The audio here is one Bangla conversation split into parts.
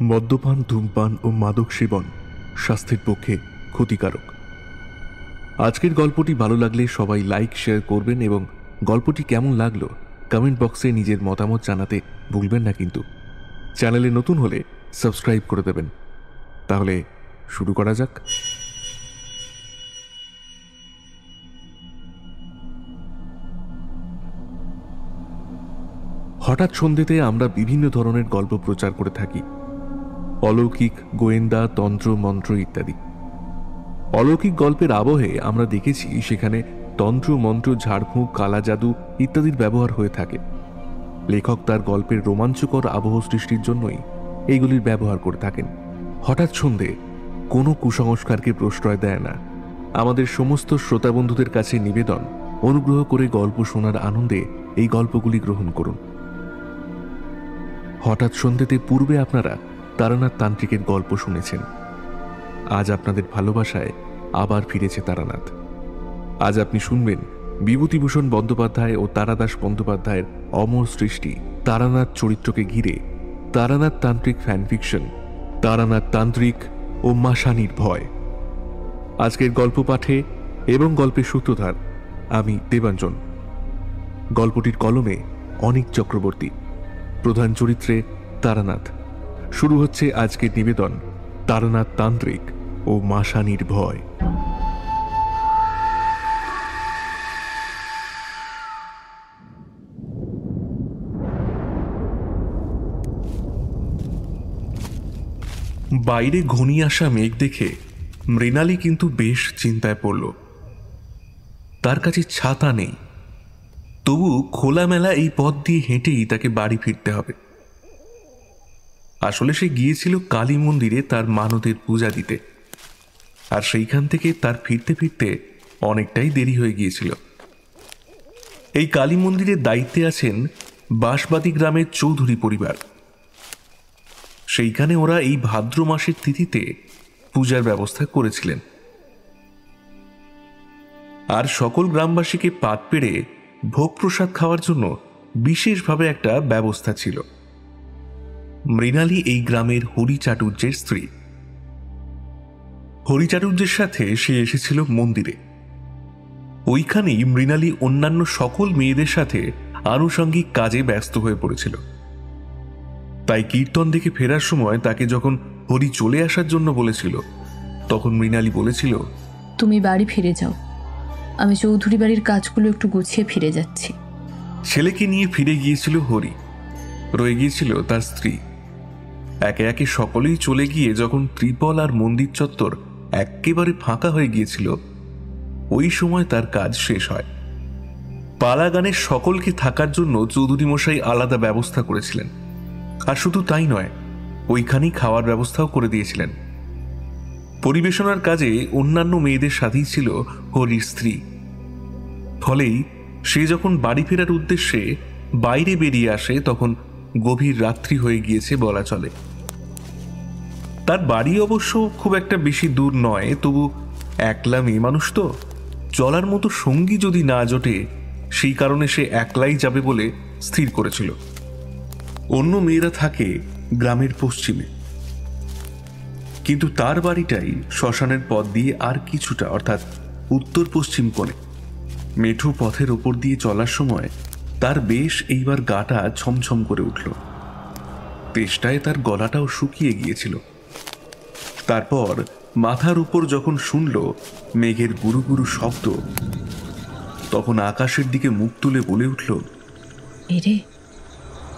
মদ্যপান, ধূমপান ও মাদক সেবন স্বাস্থ্যের পক্ষে ক্ষতিকারক। আজকের গল্পটি ভালো লাগলে সবাই লাইক, শেয়ার করবেন এবং গল্পটি কেমন লাগলো কমেন্ট বক্সে নিজের মতামত জানাতে ভুলবেন না। কিন্তু চ্যানেলে নতুন হলে সাবস্ক্রাইব করে দেবেন। তাহলে শুরু করা যাক। হঠাৎ সন্ধ্যেতে আমরা বিভিন্ন ধরনের গল্প প্রচার করে থাকি, অলৌকিক, গোয়েন্দা, তন্ত্র, মন্ত্র ইত্যাদি। অলৌকিক গল্পের আবহে আমরা দেখেছি সেখানে তন্ত্র, মন্ত্র, ঝাড়ফুঁক, কালা জাদু ইত্যাদির ব্যবহার হয়ে থাকে। লেখক তার গল্পের রোমাঞ্চকর আবহ সৃষ্টির জন্যই এইগুলির ব্যবহার করে থাকেন। হঠাৎ সন্ধে কোনো কুসংস্কারকে প্রশ্রয় দেয় না। আমাদের সমস্ত শ্রোতা বন্ধুদের কাছে নিবেদন, অনুগ্রহ করে গল্প শোনার আনন্দে এই গল্পগুলি গ্রহণ করুন। হঠাৎ সন্ধ্যেতে পূর্বে আপনারা তারানাথ তান্ত্রিকের গল্প শুনেছেন। আজ আপনাদের ভালোবাসায় আবার ফিরেছে তারানাথ। আজ আপনি শুনবেন বিভূতিভূষণ বন্দ্যোপাধ্যায় ও তারাদাস বন্দ্যোপাধ্যায়ের অমর সৃষ্টি তারানাথ চরিত্রকে ঘিরে তারানাথ তান্ত্রিক ফ্যানফিকশন, তারানাথ তান্ত্রিক ও মাসানির ভয়। আজকের গল্প পাঠে এবং গল্পের সূত্রধার আমি দেবাঞ্জন। গল্পটির কলমে অনিক চক্রবর্তী, প্রধান চরিত্রে তারানাথ। শুরু হচ্ছে আজকের নিবেদন, তারানাথ তান্ত্রিক ও মাসানির ভয়। বাইরে ঘনিয়ে আসা মেঘ দেখে মৃণালী কিন্তু বেশ চিন্তায় পড়ল। তার কাছে ছাতা নেই, তবু খোলামেলা এই পথ দিয়ে হেঁটেই তাকে বাড়ি ফিরতে হবে। আসলে সে গিয়েছিল কালী মন্দিরে তার মানতের পূজা দিতে, আর সেইখান থেকে তার ফিরতে ফিরতে অনেকটাই দেরি হয়ে গিয়েছিল। এই কালী মন্দিরের দায়িত্বে আছেন বাঁশবাতি গ্রামের চৌধুরী পরিবার। সেইখানে ওরা এই ভাদ্র মাসের তিথিতে পূজার ব্যবস্থা করেছিলেন, আর সকল গ্রামবাসীকে পাত পেড়ে ভোগ প্রসাদ খাওয়ার জন্য বিশেষভাবে একটা ব্যবস্থা ছিল। মৃণালী এই গ্রামের হরি চাটুর্যের স্ত্রী। হরি চাটুর্যের সাথে সে এসেছিল মন্দিরে। ওইখানেই মৃণালী অন্যান্য সকল মেয়েদের সাথে আনুষঙ্গিক কাজে ব্যস্ত হয়ে পড়েছিল। তাই কীর্তন দেখে ফেরার সময় তাকে যখন হরি চলে আসার জন্য বলেছিল, তখন মৃণালী বলেছিল, তুমি বাড়ি ফিরে যাও, আমি চৌধুরী বাড়ির কাজগুলো একটু গুছিয়ে ফিরে যাচ্ছি। ছেলেকে নিয়ে ফিরে গিয়েছিল হরি, রয়ে গিয়েছিল তার স্ত্রী। একে একে সকলেই চলে গিয়ে যখন ত্রিপল আর মন্দির চত্বর একেবারে ফাঁকা হয়ে গিয়েছিল, ওই সময় তার কাজ শেষ হয়। পালাগানের সকলকে থাকার জন্য চৌধুরী মশাই আলাদা ব্যবস্থা করেছিলেন, আর শুধু তাই নয়, ওইখানেই খাওয়ার ব্যবস্থাও করে দিয়েছিলেন। পরিবেশনার কাজে অন্যান্য মেয়েদের সাথেই ছিল হরির স্ত্রী। ফলেই সে যখন বাড়ি ফেরার উদ্দেশ্যে বাইরে বেরিয়ে আসে, তখন গভীর রাত্রি হয়ে গিয়েছে বলা চলে। তার বাড়ি অবশ্য খুব একটা বেশি দূর নয়, তবু একলা মেয়ে মানুষ তো, চলার মতো সঙ্গী যদি না জোটে সেই কারণে সে একলাই যাবে বলে স্থির করেছিল। অন্য মেয়েরা থাকে গ্রামের পশ্চিমে, কিন্তু তার বাড়িটাই শ্মশানের পথ দিয়ে আর কিছুটা, অর্থাৎ উত্তর পশ্চিম কোণে। মেঠো পথের ওপর দিয়ে চলার সময় তার বেশ এইবার গাটা ছমছম করে উঠল। তেষ্টায় তার গলাটাও শুকিয়ে গিয়েছিল। তারপর মাথার উপর যখন শুনল মেঘের গুরু গুরু শব্দ, তখন আকাশের দিকে মুখ তুলে বলে উঠল, এরে,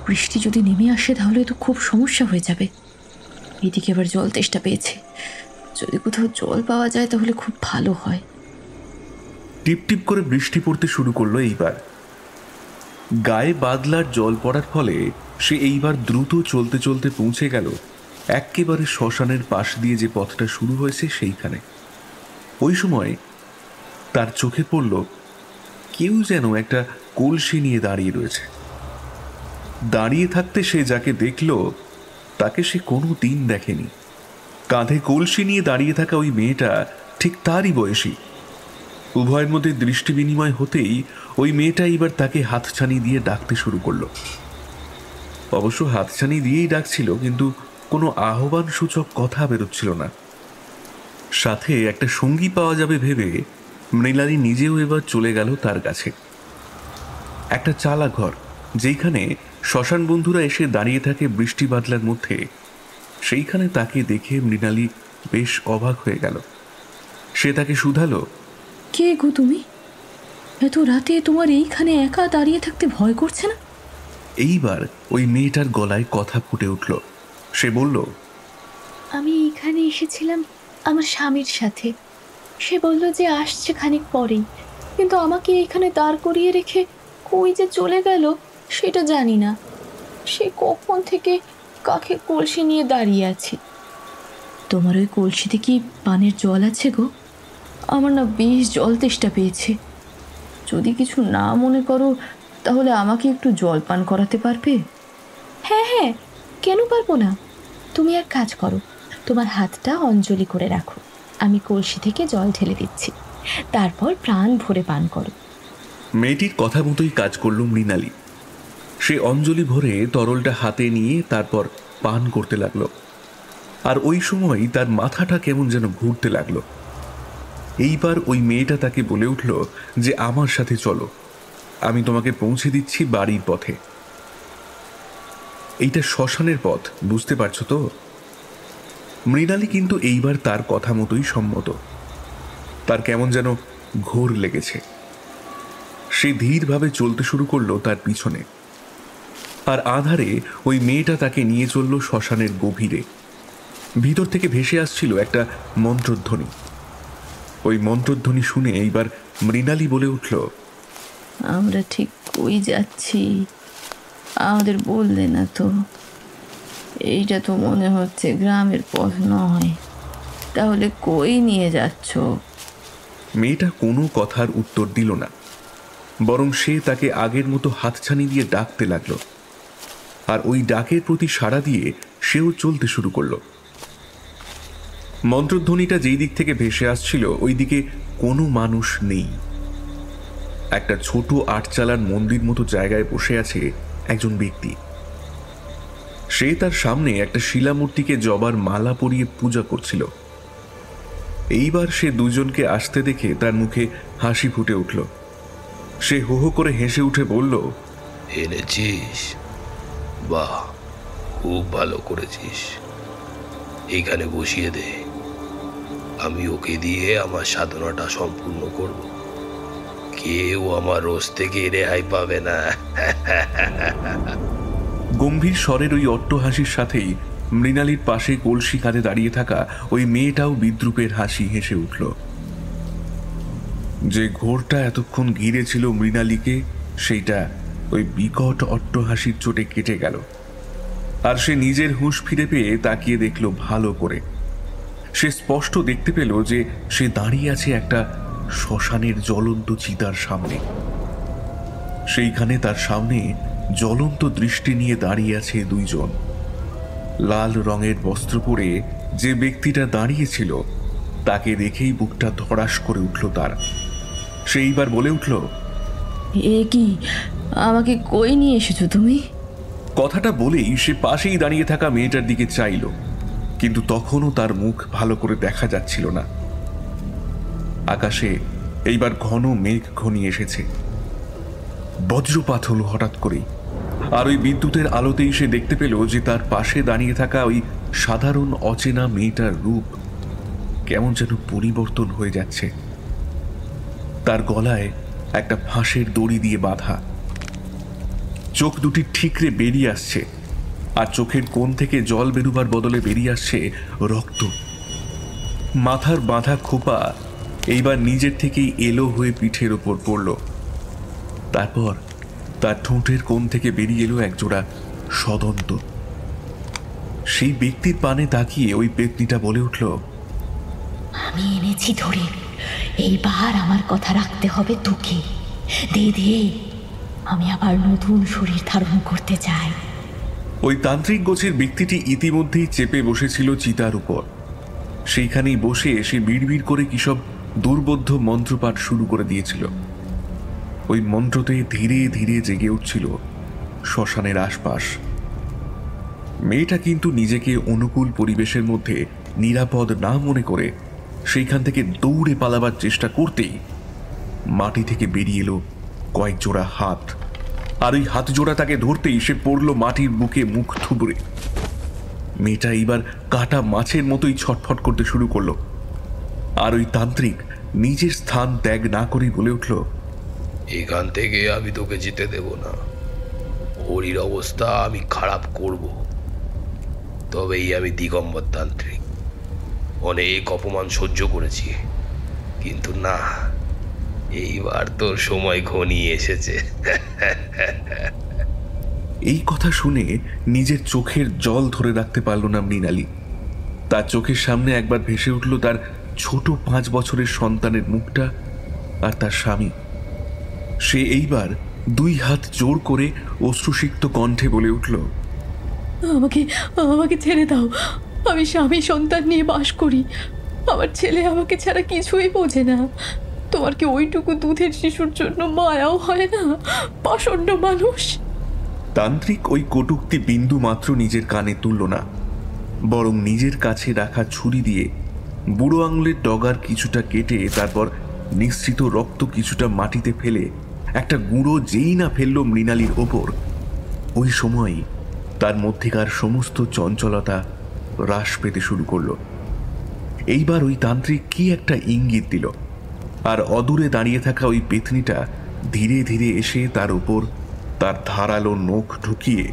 বৃষ্টি যদি নেমে আসে তাহলে তো খুব সমস্যা হয়ে যাবে। এদিকে আবার জল তেষ্টা পেয়েছে, যদি কোথাও জল পাওয়া যায় তাহলে খুব ভালো হয়। টিপ টিপ করে বৃষ্টি পড়তে শুরু করলো। এইবার গায়ে বাদলার জল পড়ার ফলে সে এইবার দ্রুত চলতে চলতে পৌঁছে গেল একেবারে শ্মশানের পাশ দিয়ে যে পথটা শুরু হয়েছে সেইখানে। ওই সময় তার চোখে পড়ল কেউ যেন একটা কলসি নিয়ে দাঁড়িয়ে রয়েছে। দাঁড়িয়ে থাকতে সে যাকে দেখল তাকে সে কোনো দিন দেখেনি। কাঁধে কলসি নিয়ে দাঁড়িয়ে থাকা ওই মেয়েটা ঠিক তারই বয়সী। উভয়ের মধ্যে দৃষ্টি বিনিময় হতেই ওই মেয়েটা এবার তাকে হাতছানি দিয়ে ডাকতে শুরু করলো। অবশ্য হাতছানি দিয়েই ডাকছিল, কিন্তু কোনো আহ্বান সূচক কথা বেরোচ্ছিল না। সাথে একটা সঙ্গী পাওয়া যাবে ভেবে মৃণালী নিজেও এবার চলে গেল তার কাছে। একটা চালা ঘর, যেইখানে শ্মশান বন্ধুরা এসে দাঁড়িয়ে থাকে বৃষ্টি বাদলার মধ্যে, সেইখানে তাকে দেখে মৃণালী বেশ অবাক হয়ে গেল। সে তাকে শুধালো, কে গো তুমি? এত রাতে তোমার এইখানে একা দাঁড়িয়ে থাকতে ভয় করছে না? এইবার ওই মেয়েটার গলায় কথা ফুটে উঠল। সে বলল, আমি এখানে এসেছিলাম আমার স্বামীর সাথে। সে বলল যে আসছে খানিক পরেই, কিন্তু আমাকে এখানে দাঁড় করিয়ে রেখে কই যে চলে গেল সেটা জানি না। সে কখন থেকে কাকে কলসি নিয়ে দাঁড়িয়ে আছি। তোমার ওই কলসিতে কি পানের জল আছে গো? আমার না বেশ জল তেষ্টা পেয়েছে। যদি কিছু না মনে করো তাহলে আমাকে একটু জল পান করাতে পারবে? হ্যাঁ হ্যাঁ, কেন পারবো না। তুমি এক কাজ করো, তোমার হাতটা অঞ্জলি করে রাখো, আমি কলসি থেকে জল ঢেলে দিচ্ছি, তারপর প্রাণ ভরে পান করো। মেয়েটির কথা মতোই কাজ করল মৃণালী। সে অঞ্জলি ভরে তরলটা হাতে নিয়ে তারপর পান করতে লাগলো। আর ওই সময় তার মাথাটা কেমন যেন ঘুরতে লাগলো। এইবার ওই মেয়েটা তাকে বলে উঠল যে আমার সাথে চলো, আমি তোমাকে পৌঁছে দিচ্ছি বাড়ির পথে। এইটা শ্মশানের পথ, বুঝতে পারছো তো? মৃণালী কিন্তু এইবার তার কথা মতোই সম্মত। তার কেমন যেন ঘোর লেগেছে। সে ধীরভাবে চলতে শুরু করলো তার পিছনে। আর আধারে ওই মেয়েটা তাকে নিয়ে চলল শ্মশানের গভীরে। ভিতর থেকে ভেসে আসছিল একটা মন্ত্রধ্বনি। ওই মন্ত্রধ্বনি শুনে এইবার মৃণালী বলে উঠল, আমরা ঠিক কই যাচ্ছি? আমাদের বললে না তো। এইটা তো মনে হচ্ছে গ্রামের পথ নয়। তাহলে কই নিয়ে যাচ্ছ? মেয়েটা কোনো কথার উত্তর দিল না, বরং সে তাকে আগের মতো হাতছানি দিয়ে ডাকতে লাগলো। আর ওই ডাকের প্রতি সাড়া দিয়ে সেও চলতে শুরু করলো। মন্ত্রধ্বনিটা যেই দিক থেকে ভেসে আসছিল ওই দিকে কোনো মানুষ নেই। একটা ছোট আটচালার মন্দির মতো জায়গায় বসে আছে একজন ব্যক্তি। সে তার সামনে একটা শিলামূর্তিকে জবার মালা পরিয়ে পূজা করছিল। এইবার সে দুজনকে আসতে দেখে তার মুখে হাসি ফুটে উঠল। সে হো হো করে হেসে উঠে বলল, এনেছিস? বাহ, খুব ভালো করেছিস। এইখানে বসিয়ে দে, আমি ওকে দিয়ে আমার সাধনাটা সম্পূর্ণ করব। কেউ আমার রোজ থেকে রেহাই পাবে না। গম্ভীর স্বরের ওই অট্টহাসির সাথেই মৃণালীর পাশে কলসি কাঁধে দাঁড়িয়ে থাকা ওই মেয়েটাও বিদ্রুপের হাসি হেসে উঠল। যে ঘোরটা এতক্ষণ ঘিরেছিল মৃণালীকে, সেইটা ওই বিকট অট্টহাসির চোটে কেটে গেল। আর সে নিজের হুঁশ ফিরে পেয়ে তাকিয়ে দেখল ভালো করে। সে স্পষ্ট দেখতে পেল যে সে দাঁড়িয়ে আছে একটা শ্মশানের জ্বলন্ত চিতার সামনে। সেইখানে তার সামনে জ্বলন্ত দৃষ্টি নিয়ে দাঁড়িয়ে আছে দুইজন। লাল রঙের বস্ত্র পরে যে ব্যক্তিটা দাঁড়িয়েছিল তাকে দেখেই বুকটা ধড়াস করে উঠল তার। সেইবার বলে উঠল, এ কি? আমাকে কই নিয়ে এসেছো তুমি? কথাটা বলেই সে পাশেই দাঁড়িয়ে থাকা মেয়েটার দিকে চাইল, কিন্তু তখনও তার মুখ ভালো করে দেখা যাচ্ছিল না। আকাশে এইবার ঘন মেঘ ঘনিয়ে এসেছে। বজ্রপাত হলো হঠাৎ করেই। আর ওই বিদ্যুতের আলোতেই সে দেখতে পেল যে তার পাশে দাঁড়িয়ে থাকা ওই সাধারণ অচেনা মেয়েটার রূপ কেমন যেন পরিবর্তন হয়ে যাচ্ছে। তার গলায় একটা ফাঁসের দড়ি দিয়ে বাঁধা, চোখ দুটি ঠিকরে বেরিয়ে আসছে, আর চোখের কোণ থেকে জল বেরুবার বদলে বেরিয়ে আসছে রক্ত। মাথার বাঁধা খোপা এইবার নিজের থেকেই এলো হয়ে পিঠের ওপর পড়ল। তারপর তার ঠোঁটের কোণ থেকে বেরিয়ে এলো একজোড়া সদন্ত। সেই ব্যক্তির পানে তাকিয়ে ওই পেতনিটা বলে উঠল, আমি এনেছি ধরে, এইবার আমার কথা রাখতে হবে তোকে। দে দে, আমি আবার নতুন শরীর ধারণ করতে চাই। ওই তান্ত্রিক গোছের ব্যক্তিটি ইতিমধ্যেই চেপে বসেছিল চিতার উপর। সেইখানেই বসে সে বিড়বিড় করে কিসব দুর্বোধ্য মন্ত্রপাঠ শুরু করে দিয়েছিল। ওই মন্ত্রতে ধীরে ধীরে জেগে উঠছিল শ্মশানের আশপাশ। মেয়েটা কিন্তু নিজেকে অনুকূল পরিবেশের মধ্যে নিরাপদ না মনে করে সেইখান থেকে দৌড়ে পালাবার চেষ্টা করতেই মাটি থেকে বেরিয়ে এলো কয়েক জোড়া হাত। আর ওই হাত জোড়া তাকে ধরতেই সে পড়ল মাটির বুকে মুখ থুবড়ে। মেয়েটা এইবার কাটা মাছের মতোই ছটফট করতে শুরু করলো। আর ওই তান্ত্রিক নিজের স্থান ত্যাগ না করেই বলে উঠল, এখান থেকে আমি তোকে যেতে দেব না। হরির অবস্থা আমি খারাপ করব, তবেই আমি দিগম্বর তান্ত্রিক। অনেক অপমান সহ্য করেছি, কিন্তু না, এইবার তোর সময় ঘনিয়ে এসেছে। এই কথা শুনে নিজের চোখের জল ধরে রাখতে পারল না মৃণালী। তার চোখের সামনে একবার ভেসে উঠল তার ছোট 5 বছরের সন্তানের মুখটা আর তার স্বামী। সে এইবার 2 হাত জোর করে অশ্রুসিক্ত কণ্ঠে বলে উঠল, আমাকে আমাকে ছেড়ে দাও। আমি স্বামী সন্তান নিয়ে বাস করি। আমার ছেলে আমাকে ছাড়া কিছুই বোঝে না। তোমার কি ওইটুকু দুধের শিশুর জন্য মায়াও হয় না? পাষণ্ড মানুষ। তান্ত্রিক ওই কটূক্তি বিন্দু মাত্র নিজের কানে তুলল না, বরং নিজের কাছে রাখা ছুরি দিয়ে বুড়ো আঙুলের ডগার কিছুটা কেটে তারপর নিঃসৃত রক্ত কিছুটা মাটিতে ফেলে একটা গুঁড়ো যেই না ফেলল মৃণালীর ওপর, ওই সময়ই তার মধ্যেকার সমস্ত চঞ্চলতা হ্রাস পেতে শুরু করল। এইবার ওই তান্ত্রিক কি একটা ইঙ্গিত দিল, আর অদূরে দাঁড়িয়ে থাকা ওই পেতনিটা ধীরে ধীরে এসে তার উপর তার ধারালো নখ ঢুকিয়ে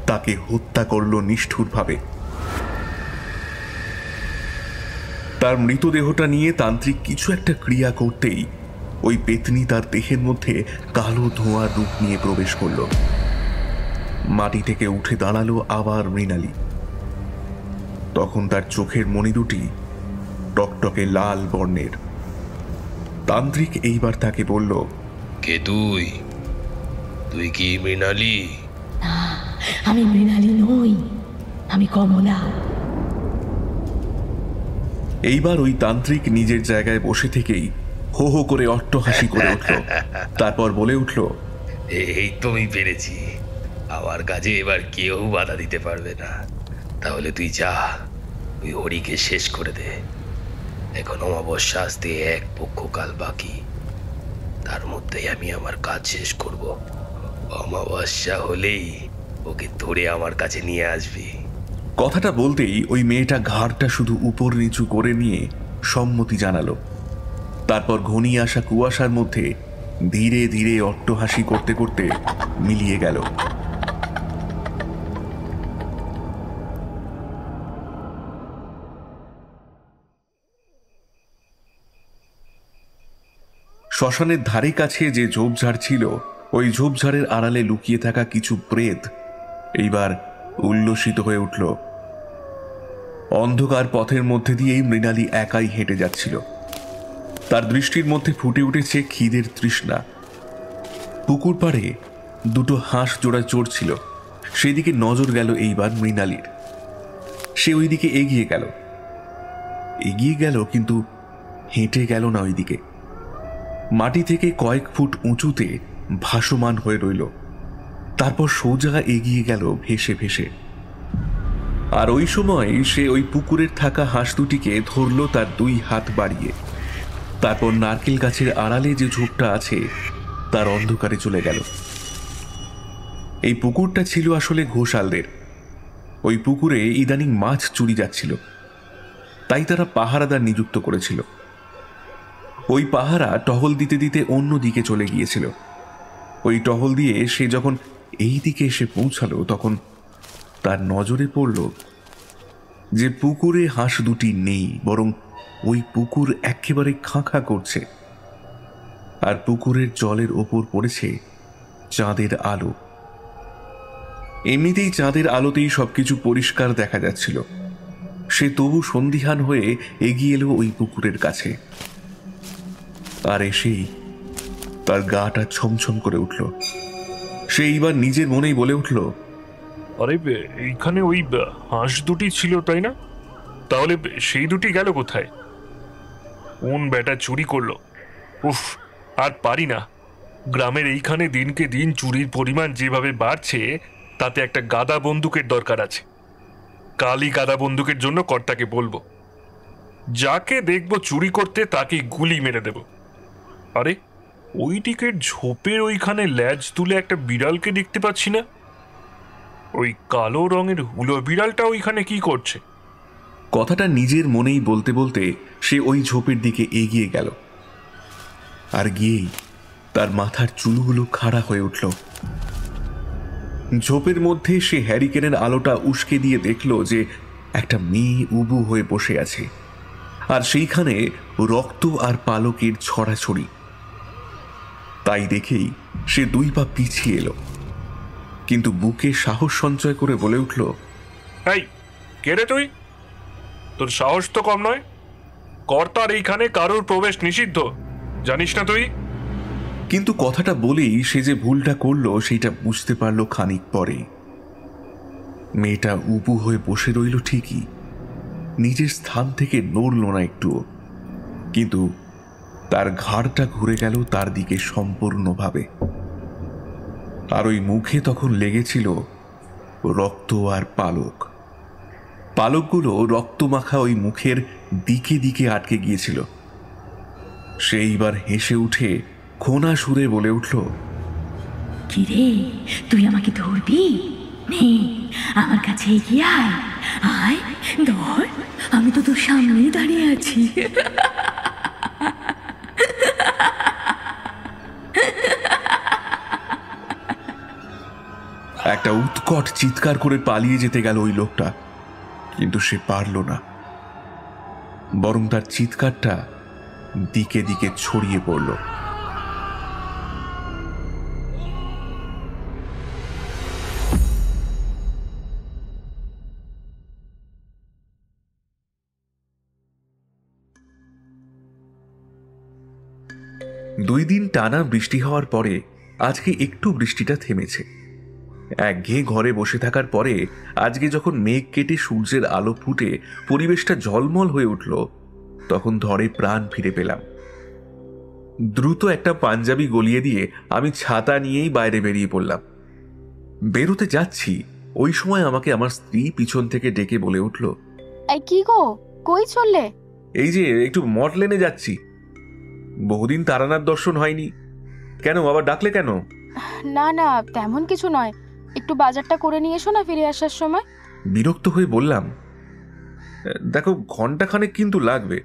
তাকে হত্যা করল নিষ্ঠুরভাবে। তার মৃতদেহটা নিয়ে তান্ত্রিক কিছু একটা ক্রিয়া করতেই ওই পেতনি তার দেহের মধ্যে কালো ধোঁয়ার রূপ নিয়ে প্রবেশ করল। মাটি থেকে উঠে দাঁড়ালো আবার মৃণালী। তখন তার চোখের মণি দুটি টকটকে লাল বর্ণের। তান্ত্রিক এইবার তাকে বলল, কে তুই? তুই কি মৃণালী? না, আমি মৃণালী নই, আমি কমলা। এইবার ওই তান্ত্রিক নিজের জায়গায় বসে থেকেই হো হো করে অট্টহাসি করে উঠল। তারপর বলে উঠল, এই তো আমি পেরেছি। আমার কাজে এবার কেউ বাধা দিতে পারবে না। তাহলে তুই যা, তুই হরিকে শেষ করে দে। এখন অমাবস্যা আসতে 1 পক্ষকাল বাকি, তার মধ্যেই আমি আমার কাজ শেষ করব। অমাবস্যা হলেই ওকে ধরে আমার কাছে নিয়ে আসবি। কথাটা বলতেই ওই মেয়েটা ঘাড়টা শুধু উপর নিচু করে নিয়ে সম্মতি জানালো। তারপর ঘনিয়ে আসা কুয়াশার মধ্যে ধীরে ধীরে অট্টহাসি করতে করতে মিলিয়ে গেল। শ্মশানের ধারে কাছে যে ঝোপঝাড় ছিল, ওই ঝোপঝাড়ের আড়ালে লুকিয়ে থাকা কিছু প্রেত এইবার উল্লসিত হয়ে উঠল। অন্ধকার পথের মধ্যে দিয়েই মৃণালী একাই হেঁটে যাচ্ছিল। তার দৃষ্টির মধ্যে ফুটে উঠেছে খিদের তৃষ্ণা। পুকুর পাড়ে 2 হাঁস জোড়া চড়ছিল, সেদিকে নজর গেল এইবার মৃণালীর। সে ওইদিকে এগিয়ে গেল কিন্তু হেঁটে গেল না ওইদিকে। মাটি থেকে কয়েক ফুট উঁচুতে ভাসমান হয়ে রইল, তারপর সোজা এগিয়ে গেল ভেসে ভেসে। আর ওই সময় সে ওই পুকুরের থাকা হাঁস দুটিকে ধরল তার 2 হাত বাড়িয়ে। তারপর নারকেল গাছের আড়ালে যে ঝোপটা আছে তার অন্ধকারে চলে গেল। এই পুকুরটা ছিল আসলে ঘোষালদের। ওই পুকুরে ইদানিং মাছ চুরি যাচ্ছিল, তাই তারা পাহারাদার নিযুক্ত করেছিল। ওই পাহারা টহল দিতে দিতে অন্য দিকে চলে গিয়েছিল। ওই টহল দিয়ে সে যখন এই দিকে এসে পৌঁছালো, তখন তার নজরে পড়ল যে পুকুরে হাঁস দুটি নেই, বরং ওই পুকুর একেবারে খাঁ করছে, আর পুকুরের জলের ওপর পড়েছে চাঁদের আলো। এমনিতেই চাঁদের আলোতেই সবকিছু পরিষ্কার দেখা যাচ্ছিল। সে তবু সন্দিহান হয়ে এগিয়ে এলো ওই পুকুরের কাছে। আর এসেই তার গাটা ছমছম করে উঠল। সে এইবার নিজের মনেই বলে উঠল, আরে এইখানে ওই হাঁস দুটি ছিল তাই না? তাহলে সেই দুটি গেল কোথায়? কোন বেটা চুরি করলো? উফ, আর পারি না। গ্রামের এইখানে দিনকে দিন চুরির পরিমাণ যেভাবে বাড়ছে, তাতে একটা গাদা বন্দুকের দরকার আছে। কালই গাদা বন্দুকের জন্য কর্তাকে বলবো। যাকে দেখবো চুরি করতে তাকে গুলি মেরে দেব। আরে ওই দিকের ঝোপের ওইখানে ল্যাজ তুলে একটা বিড়ালকে দেখতে পাচ্ছি না। ওই কালো রঙের হুলো বিড়ালটা ওইখানে কি করছে? কথাটা নিজের মনেই বলতে বলতে সে ওই ঝোপের দিকে এগিয়ে গেল। আর গিয়েই তার মাথার চুলগুলো খাড়া হয়ে উঠল। ঝোপের মধ্যে সে হ্যারিকেনের আলোটা উস্কে দিয়ে দেখল যে একটা মেয়ে উবু হয়ে বসে আছে, আর সেইখানে রক্ত আর পালকের ছড়াছড়ি। তাই দেখেই সে 2 পা পিছিয়ে এলো, কিন্তু বুকে সাহস সঞ্চয় করে বলে উঠল, এই কে রে তুই? তোর সাহস তো কম নয়। কর্তার এইখানে কারোর প্রবেশ নিষিদ্ধ, জানিস না তুই? কিন্তু কথাটা বলেই সে যে ভুলটা করলো সেইটা বুঝতে পারল খানিক পরে। মেয়েটা উবু হয়ে বসে রইল ঠিকই, নিজের স্থান থেকে নড়ল না একটুও, কিন্তু তার ঘাড়টা ঘুরে গেল তার দিকে সম্পূর্ণভাবে। আর ওই মুখে তখন লেগেছিল রক্ত আর পালক। পালকগুলো রক্তমাখা ওই মুখের দিকে দিকে আটকে গিয়েছিল। সে এইবার হেসে উঠে খোনা সুরে বলে উঠল, কিরে, তুই আমাকে ধরবি? নে, আমার কাছে এগিয়ে আয়। আয়, ধর, আমি তো তোর সামনেই দাঁড়িয়ে আছি। একটা উৎকট চিৎকার করে পালিয়ে যেতে গেল ওই লোকটা, কিন্তু সে পারল না। বরং তার চিৎকারটা দিকে দিকে ছড়িয়ে পড়ল। দুই দিন টানা বৃষ্টি হওয়ার পরে আজকে একটু বৃষ্টিটা থেমেছে। একঘেয়ে ঘরে বসে থাকার পরে আজকে যখন মেঘ কেটে সূর্যের আলো ফুটে পরিবেশটা ঝলমল হয়ে উঠল, তখন ধরে প্রাণ ফিরে পেলাম। দ্রুত একটা পাঞ্জাবি গলিয়ে দিয়ে আমি ছাতা নিয়েই বাইরে বেরিয়ে পড়লাম। বেরোতে যাচ্ছি, ওই সময় আমাকে আমার স্ত্রী পিছন থেকে ডেকে বলে উঠল, এই কি গো, কই চললে? এই যে একটু মঠ লেনে যাচ্ছি। বহুদিন তারানাথ দর্শন হয়নি। কেন, আবার ডাকলে কেন? না না, তেমন কিছু নয়, একটু বাজারটা করে নিয়ে এসো না ফিরে আসার সময়। বিরক্ত হয়ে বললাম, দেখো ঘন্টাখানেক কিন্তু লাগবে,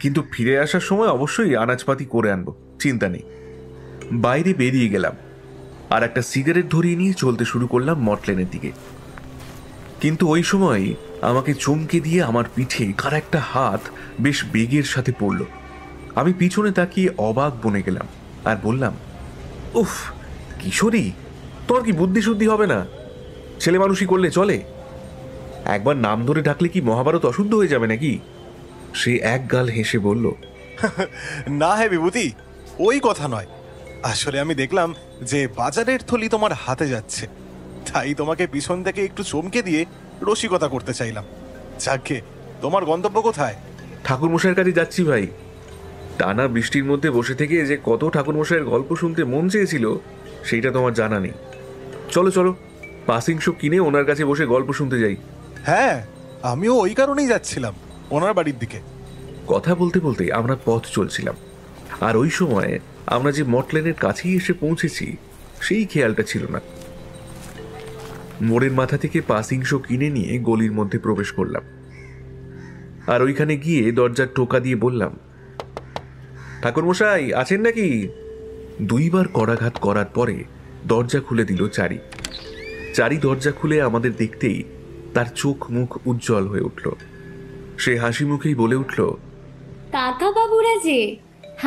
কিন্তু ফিরে আসার সময় অবশ্যই আনাজপাতি করে আনবো, চিন্তা নেই। বাইরে বেরিয়ে গেলাম আর একটা সিগারেট ধরিয়ে নিয়ে চলতে শুরু করলাম মটলেনের দিকে। কিন্তু ওই সময় আমাকে চমকে দিয়ে আমার পিঠে কার একটা হাত বেশ বেগের সাথে পড়ল। আমি পিছনে তাকিয়ে অবাক বনে গেলাম আর বললাম, উফ কিশোরী, তোর কি বুদ্ধি শুদ্ধি হবে না? ছেলে মানুষই করলে চলে? একবার নাম ধরে ডাকলে কি মহাভারত অশুদ্ধ হয়ে যাবে নাকি? সে এক গাল হেসে বলল, না হে বিভূতি, ওই কথা নয়। আসলে আমি দেখলাম যে বাজারের থলি তোমার হাতে যাচ্ছে, তাই তোমাকে পিছন থেকে একটু চমকে দিয়ে রসিকতা করতে চাইলাম। যাকে, তোমার গন্তব্য কোথায়? ঠাকুরমশাইয়ের কাছে যাচ্ছি ভাই। টানা বৃষ্টির মধ্যে বসে থেকে যে কত ঠাকুরমশাইয়ের গল্প শুনতে মন চেয়েছিল সেইটা তোমার জানা নেই। চলো চলো, পাসিং শো কিনে ওনার কাছে বসে গল্প শুনতে যাই। হ্যাঁ, আমিও ওই কারণেই যাচ্ছিলাম, ওনার বাড়ির দিকে। কথা বলতে বলতে আমরা পথ চলছিলাম, আর ওই সময় আমরা যে মটলেনের কাছেই এসে পৌঁছেছি সেই খেয়ালটা ছিল না। মোড়ের মাথা থেকে পাসিং শো কিনে নিয়ে গলির মধ্যে প্রবেশ করলাম, আর ওইখানে গিয়ে দরজার টোকা দিয়ে বললাম, ঠাকুরমশাই আছেন নাকি? 2 বার করাঘাত করার পরে দরজা খুলে দিল চারি। চারি দরজা খুলে আমাদের দেখতেই তার চোখ মুখ উজ্জ্বল হয়ে উঠল। সে হাসি মুখেই বলে উঠল, কাকা বাবুরা যে,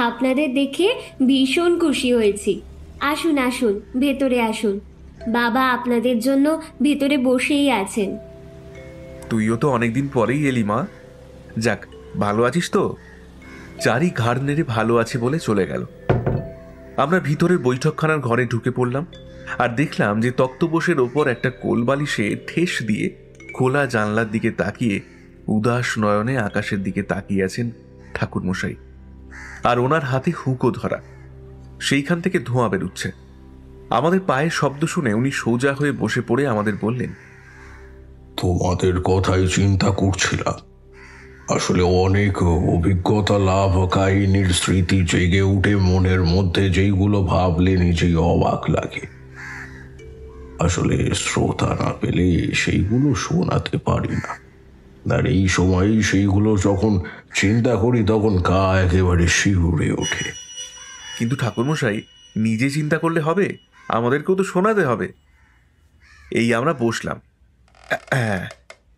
আপনাদের দেখে ভীষণ খুশি হয়েছি। আসুন আসুন, ভেতরে আসুন। বাবা আপনাদের জন্য ভেতরে বসেই আছেন। তুইও তো অনেকদিন পরেই এলি মা। যাক, ভালো আছিস তো? চারি ঘাড় নেড়ে ভালো আছে বলে চলে গেল। আমরা ভিতরের বৈঠকখানার ঘরে ঢুকে পড়লাম আর দেখলাম যে তক্তপোষের ওপর একটা কোলবালিশে ঠেস দিয়ে খোলা জানলার দিকে তাকিয়ে উদাস নয়নে আকাশের দিকে তাকিয়ে আছেন ঠাকুরমশাই, আর ওনার হাতে হুঁকো ধরা। সেইখান থেকে ধোঁয়া বেরুচ্ছে। আমাদের পায়ের শব্দ শুনে উনি সোজা হয়ে বসে পড়ে আমাদের বললেন, তোমাদের কথাই চিন্তা করছিলাম। আসলে অনেক অভিজ্ঞতা লাভ, কাহিনীর স্মৃতি জেগে উঠে মনের মধ্যে, যেইগুলো ভাবলে নিজেই অবাক লাগে। আসলে শ্রোতা না পেলে সেইগুলো শোনাতে পারি না। আর এই সময়ই সেইগুলো যখন চিন্তা করি তখন গা একেবারে শিউরে ওঠে। কিন্তু ঠাকুরমশাই, নিজে চিন্তা করলে হবে? আমাদেরকেও তো শোনাতে হবে। এই আমরা বসলাম।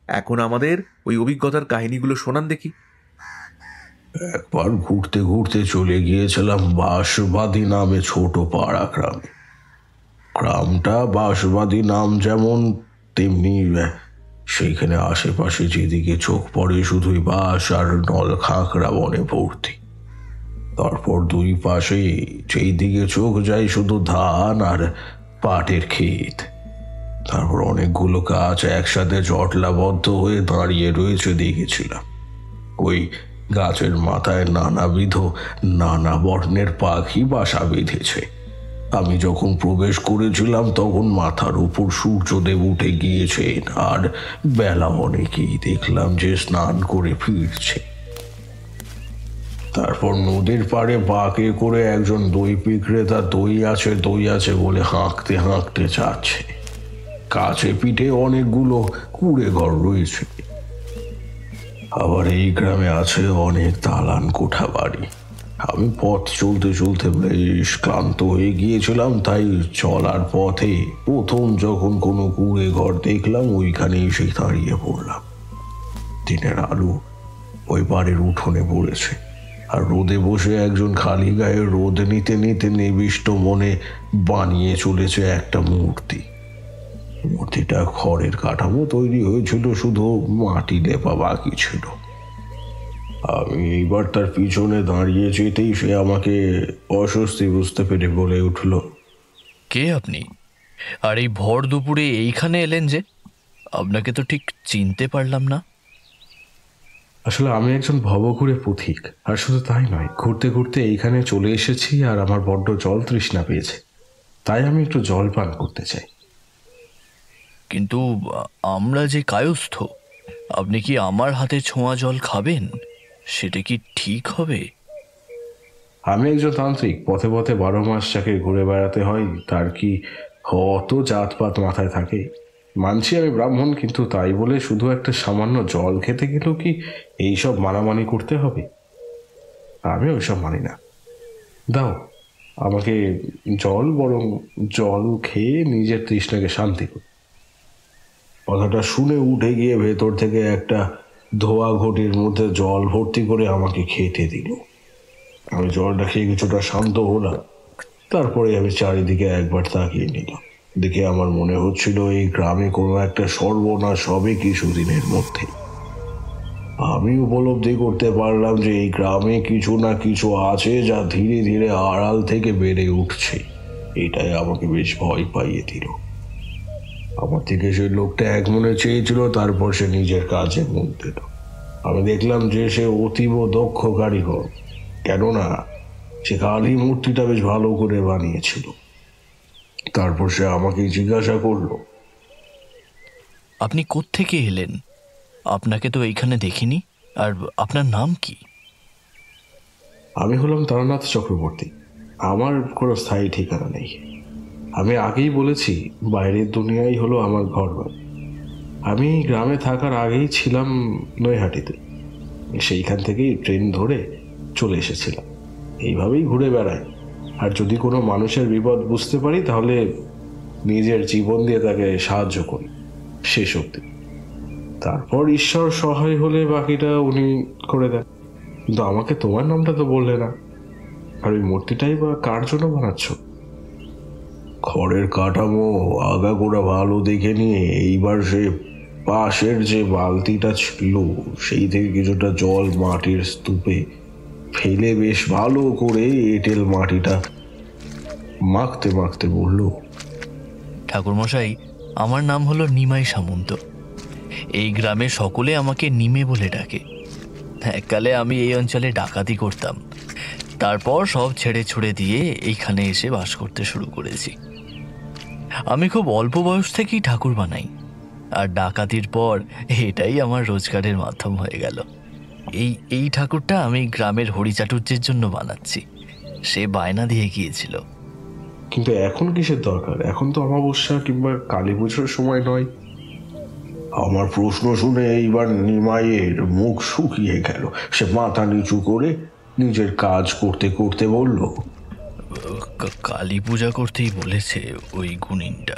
এখন আমাদের ওই অভিজ্ঞতার কাহিনীগুলো শোনান দেখি। একবার ঘুরতে ঘুরতে চলে গিয়েছিলাম বাঁশবাদী নামে ছোট পাড়া গ্রামে। গ্রামটা বাঁশবাদী নাম যেমন, তেমনি সেইখানে আশেপাশে যেদিকে চোখ পড়ে শুধুই বাঁশ আর নল খাঁকড়া বনে ভর্তি। তারপর দুই পাশে যেই দিকে চোখ যায় শুধু ধান আর পাটের ক্ষেত। তারপর অনেকগুলো গাছ একসাথে জটলাবদ্ধ হয়ে দাঁড়িয়ে রয়েছে দেখেছিলাম। ওই গাছের মাথায় নানাবিধ নানা বর্ণের পাখি বাসা বেঁধেছে। আমি যখন প্রবেশ করেছিলাম তখন মাথার উপর সূর্যদেব উঠে গিয়েছেন, আর বেলা অনেকেই দেখলাম যে স্নান করে ফিরছে। তারপর নদীর পাড়ে বাঁকে করে একজন দই বিক্রেতা দই আছে বলে হাঁকতে হাঁকতে যাচ্ছে। কাছে পিঠে অনেকগুলো কুড়ে ঘর রয়েছে। আবার এই গ্রামে আছে অনেক দালান কোঠা বাড়ি। আমি পথ চলতে চলতে বেশ ক্লান্ত হয়ে গিয়েছিলাম, তাই চলার পথে প্রথম যখন কোনো কুড়ে ঘর দেখলাম ওইখানে এসে দাঁড়িয়ে পড়লাম। দিনের আলো ওই বাড়ির উঠোনে পড়েছে, আর রোদে বসে একজন খালি গায়ে রোদ নিতে নিতে নিবিষ্ট মনে বানিয়ে চলেছে একটা মূর্তি। মূর্তিটা খড়ের কাঠামো তৈরি হয়েছিল, শুধু মাটি লেপা বাকি ছিল। আমি এইবার তার পিছনে দাঁড়িয়ে যেতেই সে আমাকে অস্বস্তি বুঝতে পেরে বলে উঠল, কে আপনি? আর এই ভর দুপুরে এইখানে এলেন যে? আপনাকে তো ঠিক চিনতে পারলাম না। আসলে আমি একজন ভবঘুরে পথিক, আর শুধু তাই নয়, ঘুরতে ঘুরতে এইখানে চলে এসেছি আর আমার বড্ড জল তৃষ্ণা পেয়েছে, তাই আমি একটু জল পান করতে চাই। কিন্তু আমরা যে কায়স্থ, আপনি কি আমার হাতে ছোঁয়া জল খাবেন? সেটা কি ঠিক হবে? আমি একজন তান্ত্রিক, পথে পথে 12 মাস যাকে ঘুরে বেড়াতে হয় তার কি অত জাতপাত মাথায় থাকে? মানছি আমি ব্রাহ্মণ, কিন্তু তাই বলে শুধু একটা সামান্য জল খেতে গেলেও কি এইসব মানামানি করতে হবে? আমি ওইসব মানি না। দাও আমাকে জল, বরং জল খেয়ে নিজের তৃষ্ণাকে শান্তি করি। কথাটা শুনে উঠে গিয়ে ভেতর থেকে একটা ধোয়া ঘটির মধ্যে জল ভর্তি করে আমাকে খেতে দিল। আমি জলটা খেয়ে কিছুটা শান্ত হলাম। তারপরে আমি চারিদিকে একবার তাকিয়ে নিলাম। দেখে আমার মনে হচ্ছিল এই গ্রামে কোনো একটা সর্বনাশ হবে কিছুদিনের মধ্যে। আমি উপলব্ধি করতে পারলাম যে এই গ্রামে কিছু না কিছু আছে যা ধীরে ধীরে আড়াল থেকে বেড়ে উঠছে। এটাই আমাকে বেশ ভয় পাইয়ে দিল। আমার থেকে সেই লোকটা এক মনে চেয়েছিল, তারপর সে নিজের কাজে মন দিল। আমি দেখলাম যে সে অতীব দক্ষ কারিগর, কেননা সে কালী মূর্তিটা বেশ ভালো করে বানিয়েছিল। তারপর সে আমাকে জিজ্ঞাসা করলো, আপনি কোত্থেকে এলেন? আপনাকে তো এইখানে দেখিনি। আর আপনার নাম কি? আমি হলাম তারানাথ চক্রবর্তী। আমার কোনো স্থায়ী ঠিকানা নেই। আমি আগেই বলেছি, বাইরের দুনিয়াই হলো আমার ঘর বাড়ি। আমি গ্রামে থাকার আগেই ছিলাম নৈহাটিতে। সেইখান থেকেই ট্রেন ধরে চলে এসেছিলাম। এইভাবেই ঘুরে বেড়াই, আর যদি কোনো মানুষের বিপদ বুঝতে পারি তাহলে নিজের জীবন দিয়ে তাকে সাহায্য করি শেষ অবধি। তারপর ঈশ্বর সহায় হলে বাকিটা উনি করে দেন। কিন্তু আমাকে তোমার নামটা তো বললে না, আর ওই মূর্তিটাই বা কার জন্য বানাচ্ছ? ঘরের কাঠামো আগাগোড়া ভালো দেখে নিয়ে এইবার সে পাশের যে বালতিটা ছিল সেই থেকে কিছুটা জল মাটির স্তূপে ফেলে বেশ ভালো করে এঁটেল মাটিটা মাখতে মাখতে বলল, ঠাকুরমশাই, আমার নাম হলো নিমাই সামন্ত। এই গ্রামে সকলে আমাকে নিমে বলে ডাকে। এককালে আমি এই অঞ্চলে ডাকাতি করতাম, তারপর সব ছেড়ে ছুড়ে দিয়ে এইখানে এসে বাস করতে শুরু করেছি। আমি খুব অল্প বয়স থেকেই ঠাকুর বানাই, আর ডাকাতির পর এটাই আমার রোজগারের মাধ্যম হয়ে গেল। এই ঠাকুরটা আমি গ্রামের হরিচাটুর্যের জন্য বানাচ্ছি। সে বায়না দিয়ে গিয়েছিল। কিন্তু এখন কিসের দরকার? এখন তো অমাবস্যা কিংবা কালী পুজোর সময় নয়। আমার প্রশ্ন শুনে এইবার নিমাইয়ের মুখ শুকিয়ে গেল। সে মাথা নিচু করে নিজের কাজ করতে করতে বলল, কালী পূজা করতেই বলেছে ওই গুণিনটা।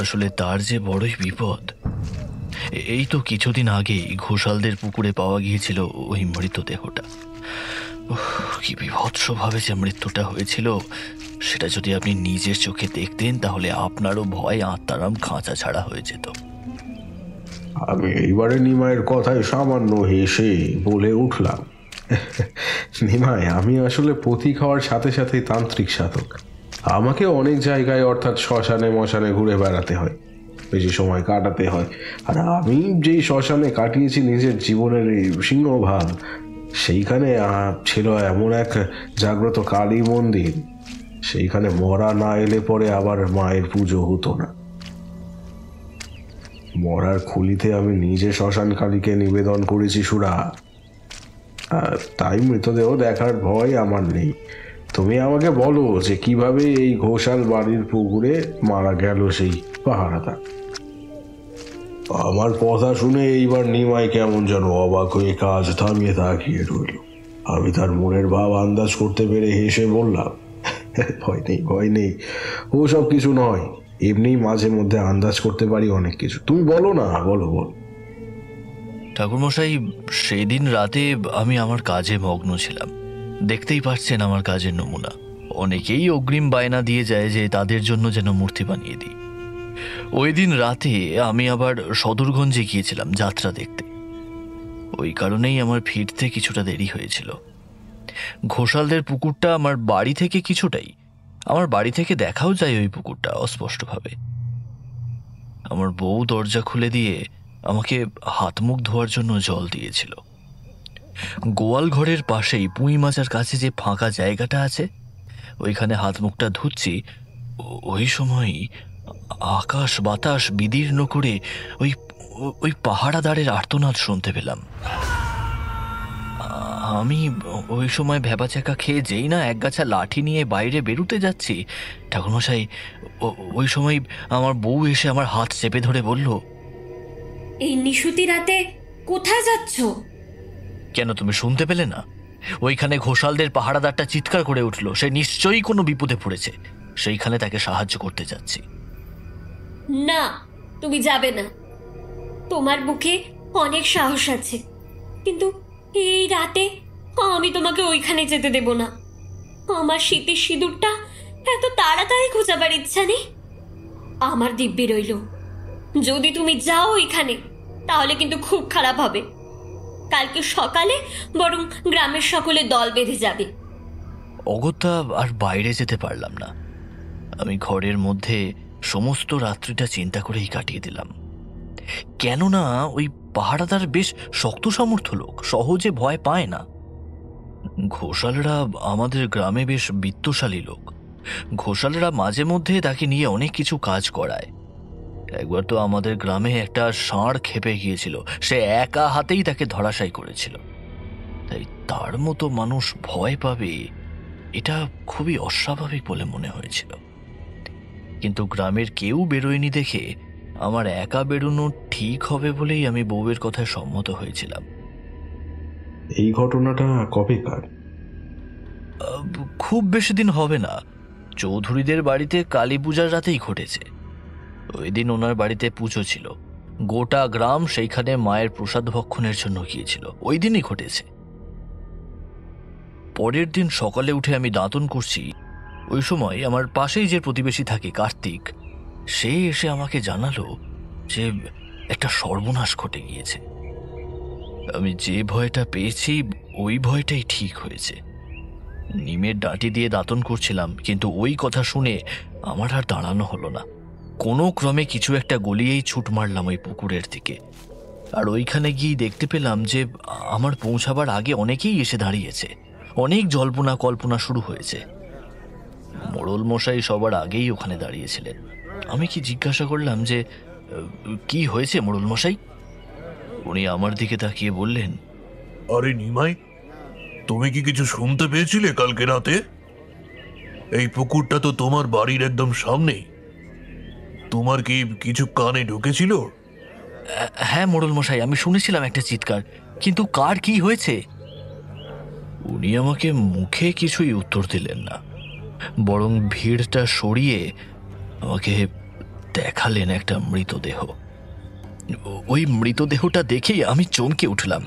আসলে তার যে বড়ই বিপদ। এই তো কিছুদিন আগেই ঘোষালদের পুকুরে পাওয়া গিয়েছিল ওই মৃতদেহটা। কি বিভৎসভাবে যে মৃত্যুটা হয়েছিল সেটা যদি আপনি নিজের চোখে দেখতেন তাহলে আপনারও ভয় আত্মারাম খাঁচা ছাড়া হয়ে যেত। আমি এইবারে নিমাইয়ের কথায় সামান্য হেসে বলে উঠলাম, নিমাই, আমি আসলে পথি খাওয়ার সাথে সাথে তান্ত্রিক সাধক। আমাকে অনেক জায়গায় অর্থাৎ শ্মশানে মশানে ঘুরে বেড়াতে হয়, বেশি সময় কাটাতে হয়। আর আমি যেই শ্মশানে কাটিয়েছি নিজের জীবনের এই সিংহভাগ, সেইখানে ছিল এমন এক জাগ্রত কালী মন্দির, সেইখানে মরা না এলে পরে আবার মায়ের পুজো হতো না। মরার খুলিতে আমি নিজে শ্মশান কালীকে নিবেদন করেছি সুরা। তাই মৃতদেহ দেখার ভয় আমার নেই। তুমি আমাকে বলো যে কিভাবে এই ঘোষাল বাড়ির পুকুরে মারা গেল সেই পাহারাদার। আমার কথা শুনে এইবার নিমাই কেমন যেন অবাক হয়ে কাজ থামিয়ে তাকিয়ে রইল। আমি তার মনের ভাব আন্দাজ করতে পেরে হেসে বললাম, ভয় নেই, ভয় নেই, ও সব কিছু নয়। এমনি মাঝে মধ্যে আন্দাজ করতে পারি অনেক কিছু। তুমি বলো না, বলো বলো। ঠাকুরমশাই, সেই দিন রাতে আমি আমার কাজে মগ্ন ছিলাম। দেখতেই পাচ্ছেন আমার কাজের নমুনা। অনেকেই অগ্রিম বায়না দিয়ে যায় যে তাদের জন্য যেন মূর্তি বানিয়ে দিই। ওই দিন রাতে আমি আবার সদরগঞ্জে গিয়েছিলাম যাত্রা দেখতে। ওই কারণেই আমার ফিরতে কিছুটা দেরি হয়েছিল। ঘোষালদের পুকুরটা আমার বাড়ি থেকে কিছুটাই, আমার বাড়ি থেকে দেখাও যায় ওই পুকুরটা অস্পষ্টভাবে। আমার বউ দরজা খুলে দিয়ে আমাকে হাত মুখ ধোয়ার জন্য জল দিয়েছিল। গোয়াল ঘরের পাশেই পুঁই মাচার কাছে যে ফাঁকা জায়গাটা আছে, ওইখানে হাত মুখটা ধুচ্ছি। ওই সময়ই আকাশ বাতাস বিদীর্ণ করে ওই পাহারাদারের আর্তনাদ শুনতে পেলাম। আমি ওই সময় ভ্যাবাচ্যাকা খেয়ে যেই না একগাছা লাঠি নিয়ে বাইরে বেরুতে যাচ্ছি, ঠাকুরমশাই, ওই সময় আমার বউ এসে আমার হাত চেপে ধরে বলল, এই নিশুতি রাতে কোথায় যাচ্ছ? কেন, তুমি শুনতে পেলে না? ওইখানে ঘোষালদের পাহারাদারটা চিৎকার করে উঠল। সে নিশ্চয়ই কোনো বিপদে পড়েছে, সেইখানে তাকে সাহায্য করতে যাচ্ছি। না, তুমি যাবে না। তোমার বুকে অনেক সাহস আছে, কিন্তু এই রাতে আমি তোমাকে ওইখানে যেতে দেব না। আমার শীতের সিঁদুরটা এত তাড়াতাড়ি খোঁজাবার ইচ্ছা নেই। আমার দিব্যি রইল, যদি তুমি যাও ওইখানে তাহলে কিন্তু খুব খারাপ হবে। কালকে সকালে বরং গ্রামের সকলে দল বেঁধে যাবে। অগত্যা আর বাইরে যেতে পারলাম না। আমি ঘরের মধ্যে সমস্ত রাত্রিটা চিন্তা করেই কাটিয়ে দিলাম। কেননা ওই পাহারাদার বেশ শক্ত সামর্থ্য লোক, সহজে ভয় পায় না। ঘোষালরা আমাদের গ্রামে বেশ বিত্তশালী লোক। ঘোষালরা মাঝে মধ্যে তাকে নিয়ে অনেক কিছু কাজ করায়। একবার তো আমাদের গ্রামে একটা ষাঁড় খেপে গিয়েছিল, সে একা হাতেই তাকে ধরাশায়ী করেছিল। তাই তার মতো মানুষ ভয় পাবে, এটা খুবই অস্বাভাবিক বলে মনে হয়েছিল। কিন্তু গ্রামের কেউ বেরোয়নি দেখে আমার একা বেরোনো ঠিক হবে বলেই আমি বউয়ের কথায় সম্মত হয়েছিলাম। এই ঘটনাটা কবেকার? খুব বেশি দিন হবে না। চৌধুরীদের বাড়িতে কালী পূজার রাতেই ঘটেছে। ওই দিন ওনার বাড়িতে পুজো ছিল। গোটা গ্রাম সেইখানে মায়ের প্রসাদ ভক্ষণের জন্য গিয়েছিল। ওই দিনই ঘটেছে। পরের দিন সকালে উঠে আমি দাঁতন করছি, ওই সময় আমার পাশেই যে প্রতিবেশী থাকে কার্তিক, সে এসে আমাকে জানালো যে একটা সর্বনাশ ঘটে গিয়েছে। আমি যে ভয়টা পেয়েছি ওই ভয়টাই ঠিক হয়েছে। নিমের ডাঁটি দিয়ে দাঁতন করছিলাম, কিন্তু ওই কথা শুনে আমার আর দাঁড়ানো হলো না। কোনো ক্রমে কিছু একটা গলিয়েই ছুট মারলাম ওই পুকুরের দিকে। আর ওইখানে গিয়ে দেখতে পেলাম যে আমার পৌঁছাবার আগে অনেকেই এসে দাঁড়িয়েছে। অনেক জল্পনা কল্পনা শুরু হয়েছে। মোড়ল মশাই সবার আগেই ওখানে দাঁড়িয়েছিলেন। আমি কি জিজ্ঞাসা করলাম যে কি হয়েছে মোড়ল মশাই? উনি আমার দিকে তাকিয়ে বললেন, আরে নিমাই, তুমি কি কিছু শুনতে পেয়েছিলে কালকে রাতে? এই পুকুরটা তো তোমার বাড়ির একদম সামনেই। তোমার কি কিছু কানে ঢুকেছিল? হ্যাঁ মোড়ল মশাই, আমি শুনেছিলাম একটা চিৎকার, কিন্তু কার কি হয়েছে? উনি আমাকে মুখে কিছুই উত্তর দিলেন না, বরং ভিড়টা সরিয়ে আমাকে দেখালেন একটা মৃতদেহ। ওই মৃতদেহটা দেখেই আমি চমকে উঠলাম।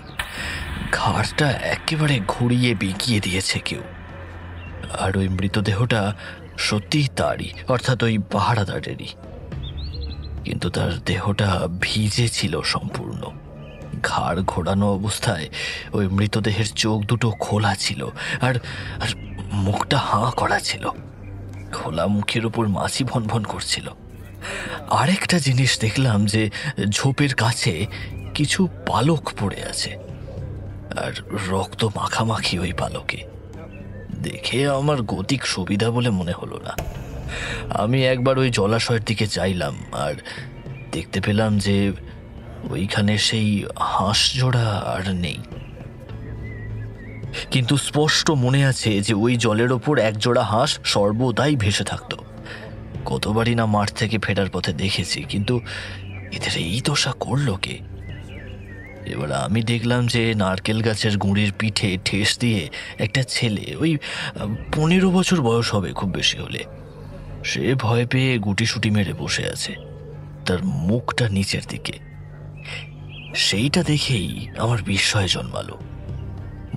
ঘাড়টা একেবারে ঘুরিয়ে বেঁকিয়ে দিয়েছে কেউ। আর ওই মৃতদেহটা সত্যিই তারই, অর্থাৎ ওই পাহারাদারেরই। কিন্তু তার দেহটা ভিজে ছিল সম্পূর্ণ। ঘাড় ঘোরানো অবস্থায় ওই মৃতদেহের চোখ দুটো খোলা ছিল, আর আর মুখটা হাঁ করা ছিল। খোলা মুখের উপর মাছি ভনভন করছিল। আরেকটা জিনিস দেখলাম যে ঝোপের কাছে কিছু পালক পড়ে আছে, আর রক্ত মাখামাখি ওই পালকে। দেখে আমার গতিক সুবিধা বলে মনে হলো না। আমি একবার ওই জলাশয়ের দিকে চাইলাম, আর দেখতে পেলাম যে ওইখানে সেই হাঁস জোড়া আর নেই। কিন্তু স্পষ্ট মনে আছে যে ওই জলের ওপর এক জোড়া হাঁস সর্বদাই ভেসে থাকতো। কতবারই না মাঠ থেকে ফেরার পথে দেখেছি, কিন্তু এদের এই দশা করলো কে? এবার আমি দেখলাম যে নারকেল গাছের গুঁড়ির পিঠে ঠেস দিয়ে একটা ছেলে, ওই 15 বছর বয়স হবে খুব বেশি হলে, সে ভয় পেয়ে গুটিসুটি মেরে বসে আছে, তার মুখটা নিচের দিকে। সেইটা দেখেই আমার বিস্ময় জন্মালো।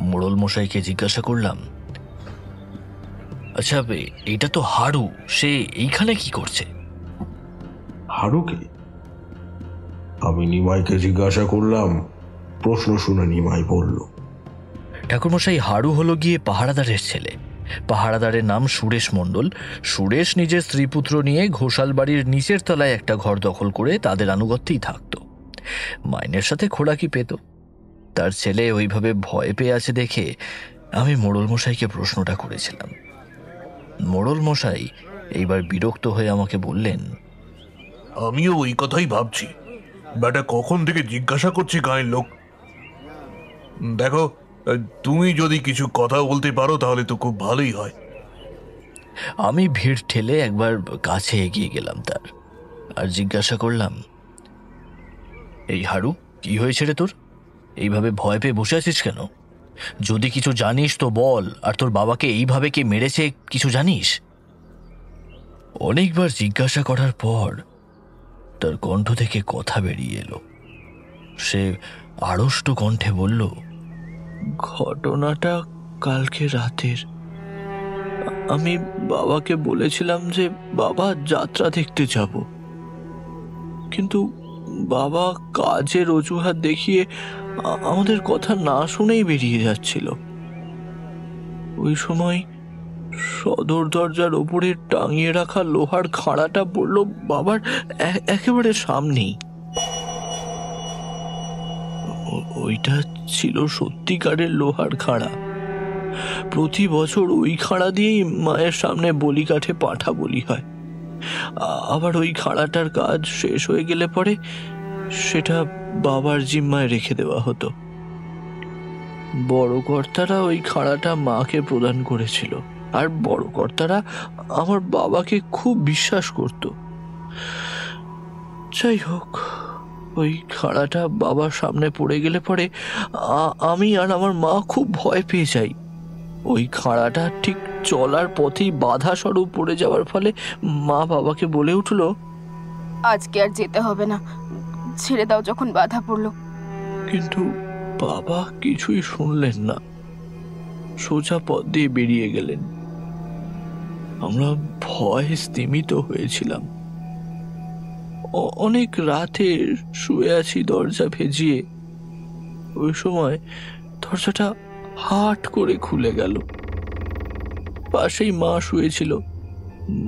মোড়ল মশাইকে জিজ্ঞাসা করলাম, আচ্ছা এটা তো হাড়ু, সে এইখানে কি করছে? হাড়ুকে? আমি নিমাইকে জিজ্ঞাসা করলাম। প্রশ্ন শুনে নিমাই বলল, ঠাকুরমশাই, হাড়ু হলো গিয়ে পাহারাদারের ছেলে। পাহারাদারের নাম সুরেশ মণ্ডল। সুরেশ নিজের স্ত্রীপুত্র নিয়ে ঘোষাল বাড়ির নিচের তলায় একটা ঘর দখল করে তাদের আনুগত্যেই থাকত। মাইনের সাথে খোরাকি পেত। তার ছেলে ওইভাবে ভয় পেয়ে আছে দেখে আমি মোড়ল মশাইকে প্রশ্নটা করেছিলাম। মোড়ল মশাই এইবার বিরক্ত হয়ে আমাকে বললেন, আমিও ওই কথাই ভাবছি। বেটা কখন থেকে জিজ্ঞাসা করছি গায়ের লোক। দেখো, তুমি যদি কিছু কথা বলতে পারো তাহলে তো খুব ভালোই হয়। আমি ভিড় ঠেলে একবার কাছে এগিয়ে গেলাম তার, আর জিজ্ঞাসা করলাম, এই হাড়ু, কি হয়েছে রে তোর? এইভাবে ভয় পেয়ে বসে আছিস কেন? যদি কিছু জানিস তো বল। আর তোর বাবাকে এইভাবে কে মেরেছে কিছু জানিস? অনেকবার জিজ্ঞাসা করার পর তার কণ্ঠ থেকে কথা বেরিয়ে এলো। সে আড়ষ্ট কণ্ঠে বলল, ঘটনাটা কালকে রাতের। আমি বাবাকে বলেছিলাম যে বাবা যাত্রা দেখতে যাব, কিন্তু বাবা কাজের অজুহাত দেখিয়ে আমাদের কথা না শুনেই বেরিয়ে যাচ্ছিল। ওই সময় সদর দরজার ওপরে টাঙিয়ে রাখা লোহার খাঁড়াটা পড়ল বাবার একেবারে সামনেই। ওইটা ছিল সত্যিকারের লোহার খাঁড়া। প্রতি বছর ওই খাঁড়া দিয়েই মায়ের সামনে বলি কাঠে পাঁঠা বলি হয়। আবার ওই খাঁড়াটার কাজ শেষ হয়ে গেলে পরে সেটা বাবার জিম্মায় রেখে দেওয়া হতো। বড় কর্তারা ওই খাঁড়াটা মাকে প্রদান করেছিল, আর বড় কর্তারা আমার বাবাকে খুব বিশ্বাস করত। যাই হোক, ওই খাঁড়াটা বাবার সামনে পড়ে গেলে পরে আমি আর আমার মা খুব ভয় পেয়ে যাই। ওই খাঁড়াটা ঠিক চলার পথেই বাধা স্বরূপ পড়ে যাওয়ার ফলে মা বাবাকে বলে উঠল, আজকে আর যেতে হবে না, ছেড়ে দাও যখন বাধা পড়লো। কিন্তু বাবা কিছুই শুনলেন না, সোজা পথ দিয়ে বেরিয়ে গেলেন। আমরা ভয়ে স্তিমিত হয়েছিলাম। অনেক রাতে শুয়ে আছি দরজা ভেজিয়ে, ওই সময় দরজাটা হাট করে খুলে গেল। পাশেই মা শুয়েছিল।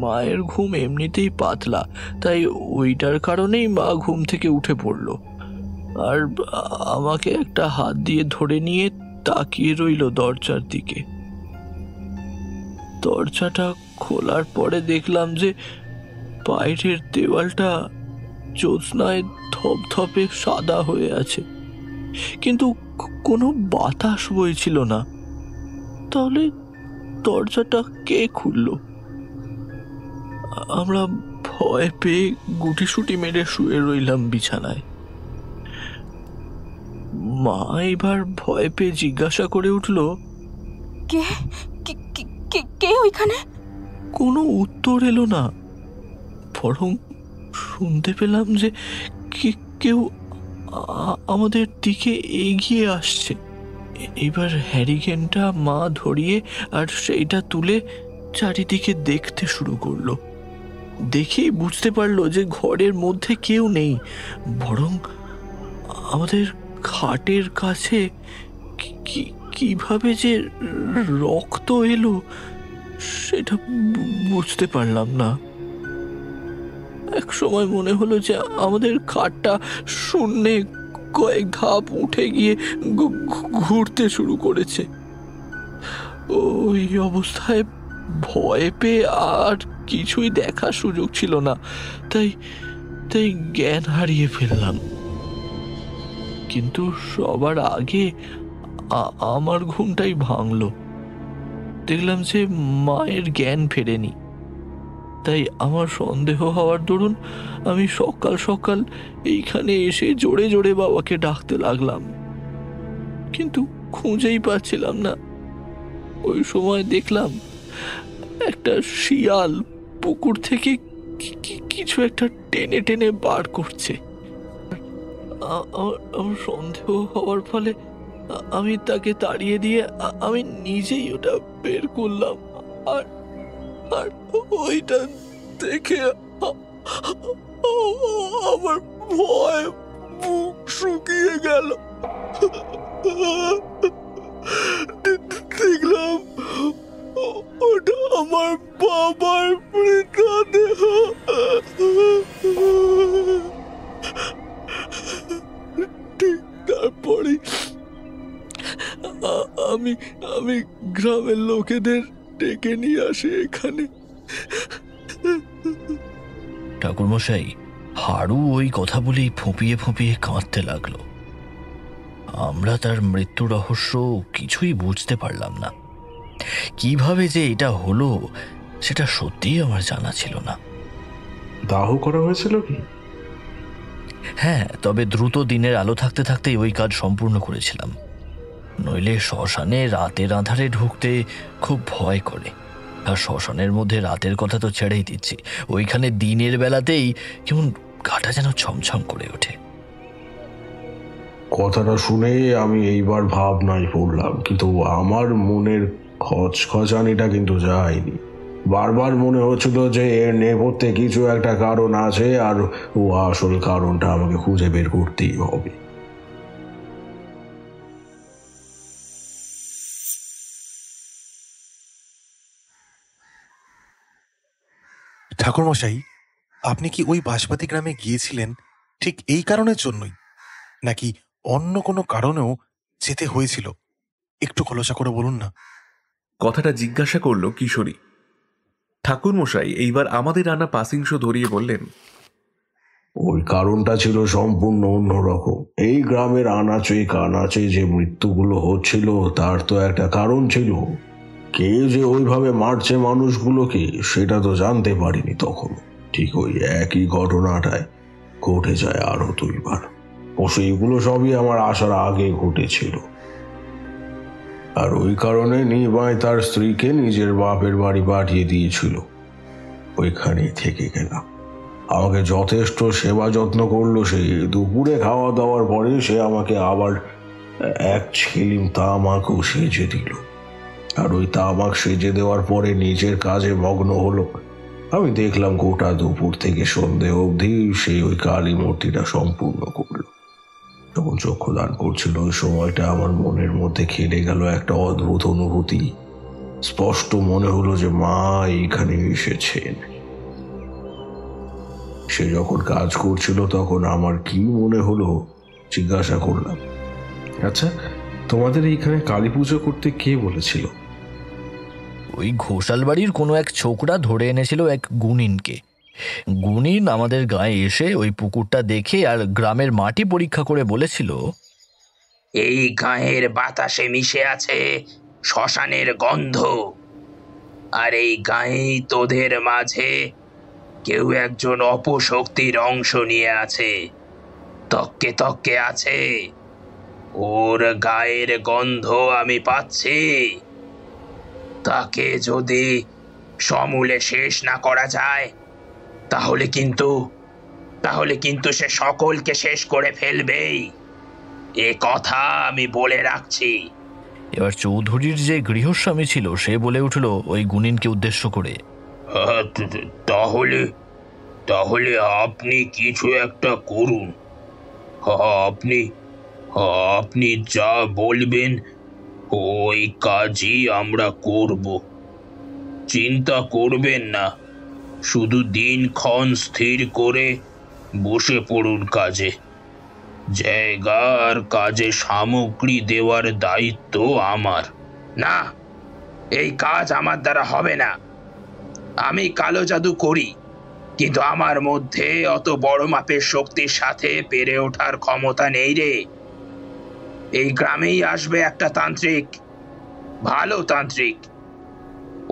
মায়ের ঘুম এমনিতেই পাতলা, তাই ওইটার কারণেই মা ঘুম থেকে উঠে পড়ল আর আমাকে একটা হাত দিয়ে ধরে নিয়ে তাকিয়ে রইল দরজার দিকে। দরজাটা খোলার পরে দেখলাম যে বাইরের দেওয়ালটা জ্যোৎস্নায় ধপধপে সাদা হয়ে আছে, কিন্তু কোনো বাতাস বইছিল না। তাহলে দরজাটা কে খুলল? আমরা ভয় পেয়ে গুটিসুটি মেরে শুয়ে রইলাম বিছানায়। মা এবার ভয় পেয়ে জিজ্ঞাসা করে উঠল, কে কে কে ওইখানে? কোনো উত্তর এলো না, বরং শুনতে পেলাম যে কেউ আমাদের দিকে এগিয়ে আসছে। এবার হ্যারিকেনটা মা ধরিয়ে আর সেইটা তুলে চারিদিকে দেখতে শুরু করলো। দেখেই বুঝতে পারলো যে ঘরের মধ্যে কেউ নেই, বরং আমাদের খাটের কাছে কিভাবে যে রক্ত এলো সেটা বুঝতে পারলাম না। এক সময় মনে হলো যে আমাদের খাটটা শূন্যে কয়েক ধাপ উঠে গিয়ে ঘুরতে শুরু করেছে। ওই অবস্থায় ভয় পেয়ে আর কিছুই দেখার সুযোগ ছিল না, তাই জ্ঞান হারিয়ে ফেললাম। কিন্তু সবার আগে আমার ঘুমটাই ভাঙলো। দেখলাম যে মায়ের জ্ঞান ফেরেনি। তাই আমার সন্দেহ হওয়ার দরুন আমি সকাল সকাল এইখানে এসে জোরে জোরে বাবাকে ডাকতে লাগলাম, কিন্তু খুঁজেই পাচ্ছিলাম না। ওই সময় দেখলাম একটা শিয়াল পুকুর থেকে কিছু একটা টেনে টেনে বার করছে। আমার সন্দেহ হওয়ার ফলে আমি তাকে তাড়িয়ে দিয়ে আমি নিজেই ওটা বের করলাম, আর ওইটা দেখে আমার ভয় মুখ শুকিয়ে গেল। দেখলাম ওটা আমার বাবার মৃতদেহ। ঠিক তারপরে আমি গ্রামের লোকেদের ডেকে নিয়ে আসি এখানে। ঠাকুরমশাই, হাড়ু ওই কথা বলেই ফুঁপিয়ে ফুঁপিয়ে কাঁদতে লাগলো। আমরা তার মৃত্যু রহস্য কিছুই বুঝতে পারলাম না। কিভাবে যে এটা হলো সেটা সত্যিই আমার জানা ছিল না। দাহ করা হয়েছিল কি? হ্যাঁ, তবে দ্রুত দিনের আলো থাকতে থাকতেই ওই কাজ সম্পূর্ণ করেছিলাম। নইলে শ্মশানে রাতের আঁধারে ঢুকতে খুব ভয় করে। আর শ্মশানের মধ্যে রাতের কথা তো ছেড়েই দিচ্ছি, ওইখানে দিনের বেলাতেই কেমন গাটা যেন ছমছম করে ওঠে। কথাটা শুনে আমি এইবার ভাবনায় পড়লাম, কিন্তু আমার মনের খচখচানিটা কিন্তু যায়নি। বারবার মনে হচ্ছিল যে এর নেপথ্যে কিছু একটা কারণ আছে, আর ও আসল কারণটা আমাকে খুঁজে বের করতেই হবে। ঠাকুরমশাই, আপনি কি ওই বাঁশবাতি গ্রামে গিয়েছিলেন ঠিক এই কারণের জন্যই, নাকি অন্য কোনো কারণেও যেতে হয়েছিল? একটু খোলসা করে বলুন না। কথাটা জিজ্ঞাসা করল কিশোরী। ঠাকুরমশাই এইবার আমাদের আনা পাসিং শো ধরিয়ে বললেন, ওই কারণটা ছিল সম্পূর্ণ অন্যরকম। এই গ্রামের আনাচে কানাচে যে মৃত্যুগুলো হচ্ছিল তার তো একটা কারণ ছিল। কে যে ওইভাবে মারছে মানুষগুলোকে সেটা তো জানতে পারিনি তখন। ঠিক ওই একই ঘটনাটায় ঘটে যায় আরো 2 বার। ও সেইগুলো সবই আমার আসার আগে ঘটেছিল। আর ওই কারণে নিমাই তার স্ত্রীকে নিজের বাপের বাড়ি পাঠিয়ে দিয়েছিল। ওইখানেই থেকে গেলাম। আমাকে যথেষ্ট সেবা যত্ন করলো সে। দুপুরে খাওয়া দাওয়ার পরে সে আমাকে আবার এক ছিলিম তামাকও সেজে দিল। আর ওই তামাক সেজে দেওয়ার পরে নিজের কাজে মগ্ন হলো। আমি দেখলাম গোটা দুপুর থেকে সন্ধে অবধি সেই ওই কালী মূর্তিটা সম্পূর্ণ করলো। যখন চক্ষুদান করছিল ওই সময়টা আমার মনের মধ্যে খেলে গেল একটা অদ্ভুত অনুভূতি। স্পষ্ট মনে হলো যে মা এইখানে এসেছেন। সে যখন কাজ করছিল তখন আমার কি মনে হলো জিজ্ঞাসা করলাম, আচ্ছা তোমাদের এইখানে কালী পুজো করতে কে বলেছিল? ওই ঘোষাল বাড়ির কোনো এক ছোকরা ধরে এনেছিল এক গুণিনকে। গুণিন আমাদের গায়ে এসে ওই পুকুরটা দেখে আর গ্রামের মাটি পরীক্ষা করে বলেছিল, এই গায়ের বাতাসে মিশে আছে শ্মশানের গন্ধ, আর এই গায়েই তোদের মাঝে কেউ একজন অপশক্তির অংশ নিয়ে আছে, তককে তককে আছে। ওর গায়ের গন্ধ আমি পাচ্ছি। তাকে যদি সমূলে শেষ না করা যায় তাহলে কিন্তু সে সকলকে শেষ করে ফেলবেই, এ কথা আমি বলে রাখছি। এবার চৌধুরীর যে গৃহস্বামী ছিল সে বলে উঠল ওই গুণিনকে উদ্দেশ্য করে, তাহলে তাহলে আপনি কিছু একটা করুন। আপনি যা বলবেন ওই কাজই আমরা করব। চিন্তা করবেন না, শুধু দিনক্ষণ স্থির করে বসে পড়ুন কাজে। জায়গা আর কাজে সামগ্রী দেওয়ার দায়িত্ব আমার। না, এই কাজ আমার দ্বারা হবে না। আমি কালো জাদু করি, কিন্তু আমার মধ্যে অত বড় মাপের শক্তির সাথে পেরে ওঠার ক্ষমতা নেই রে। এই গ্রামেই আসবে একটা তান্ত্রিক, ভালো তান্ত্রিক।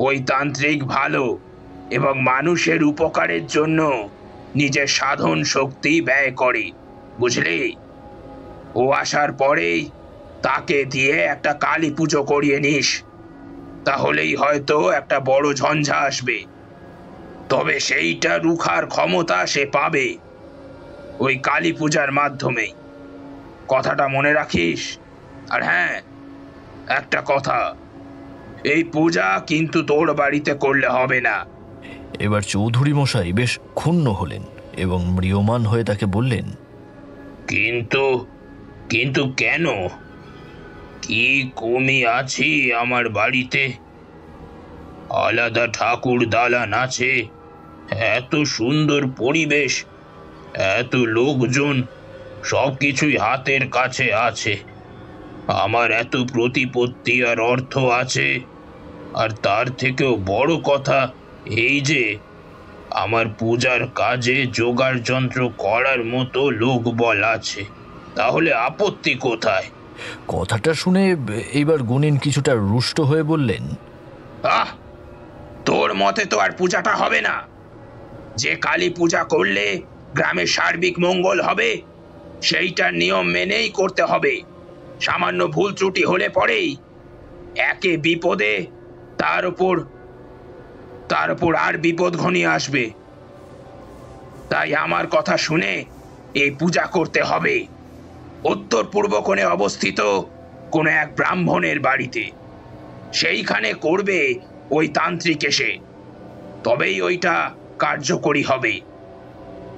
ওই তান্ত্রিক ভালো এবং মানুষের উপকারের জন্য নিজের সাধন শক্তি ব্যয় করে, বুঝলি? ও আসার পরেই তাকে দিয়ে একটা কালী পুজো করিয়ে নিস, তাহলেই হয়তো একটা বড় ঝঞ্ঝা আসবে। তবে সেইটা রুখার ক্ষমতা সে পাবে ওই কালী পূজার মাধ্যমেই। কথাটা মনে রাখিস। আর হ্যাঁ, একটা কথা, এই পূজা কিন্তু তোর বাড়িতে করলে হবে না। এবার চৌধুরী মশাই বেশ ক্ষুণ্ণ হলেন এবং ম্রিয়মাণ হয়ে তাকে বললেন, কিন্তু কেন? কি কমি আছি আমার বাড়িতে? আলাদা ঠাকুর দালান আছে, এত সুন্দর পরিবেশ, এত লোকজন, সবকিছুই হাতের কাছে আছে। আমার এত প্রতিপত্তি আর অর্থ আছে, আর তার থেকেও বড় কথা এই যে আমার পূজার কাজে জোগাড় যন্ত্র করার মতো লোকবল আছে। তাহলে আপত্তি কোথায়? কথাটা শুনে এইবার গুণিন কিছুটা রুষ্ট হয়ে বললেন, তোর মতে তো আর পূজাটা হবে না। যে কালী পূজা করলে গ্রামের সার্বিক মঙ্গল হবে সেইটার নিয়ম মেনেই করতে হবে। সামান্য ভুল ত্রুটি হলে পরেই একে বিপদে তার উপর আর বিপদ ঘনিয়ে আসবে। তাই আমার কথা শুনে এই পূজা করতে হবে উত্তর পূর্ব কোণে অবস্থিত কোনো এক ব্রাহ্মণের বাড়িতে। সেইখানে করবে ওই তান্ত্রিক এসে, তবেই ওইটা কার্যকরী হবে।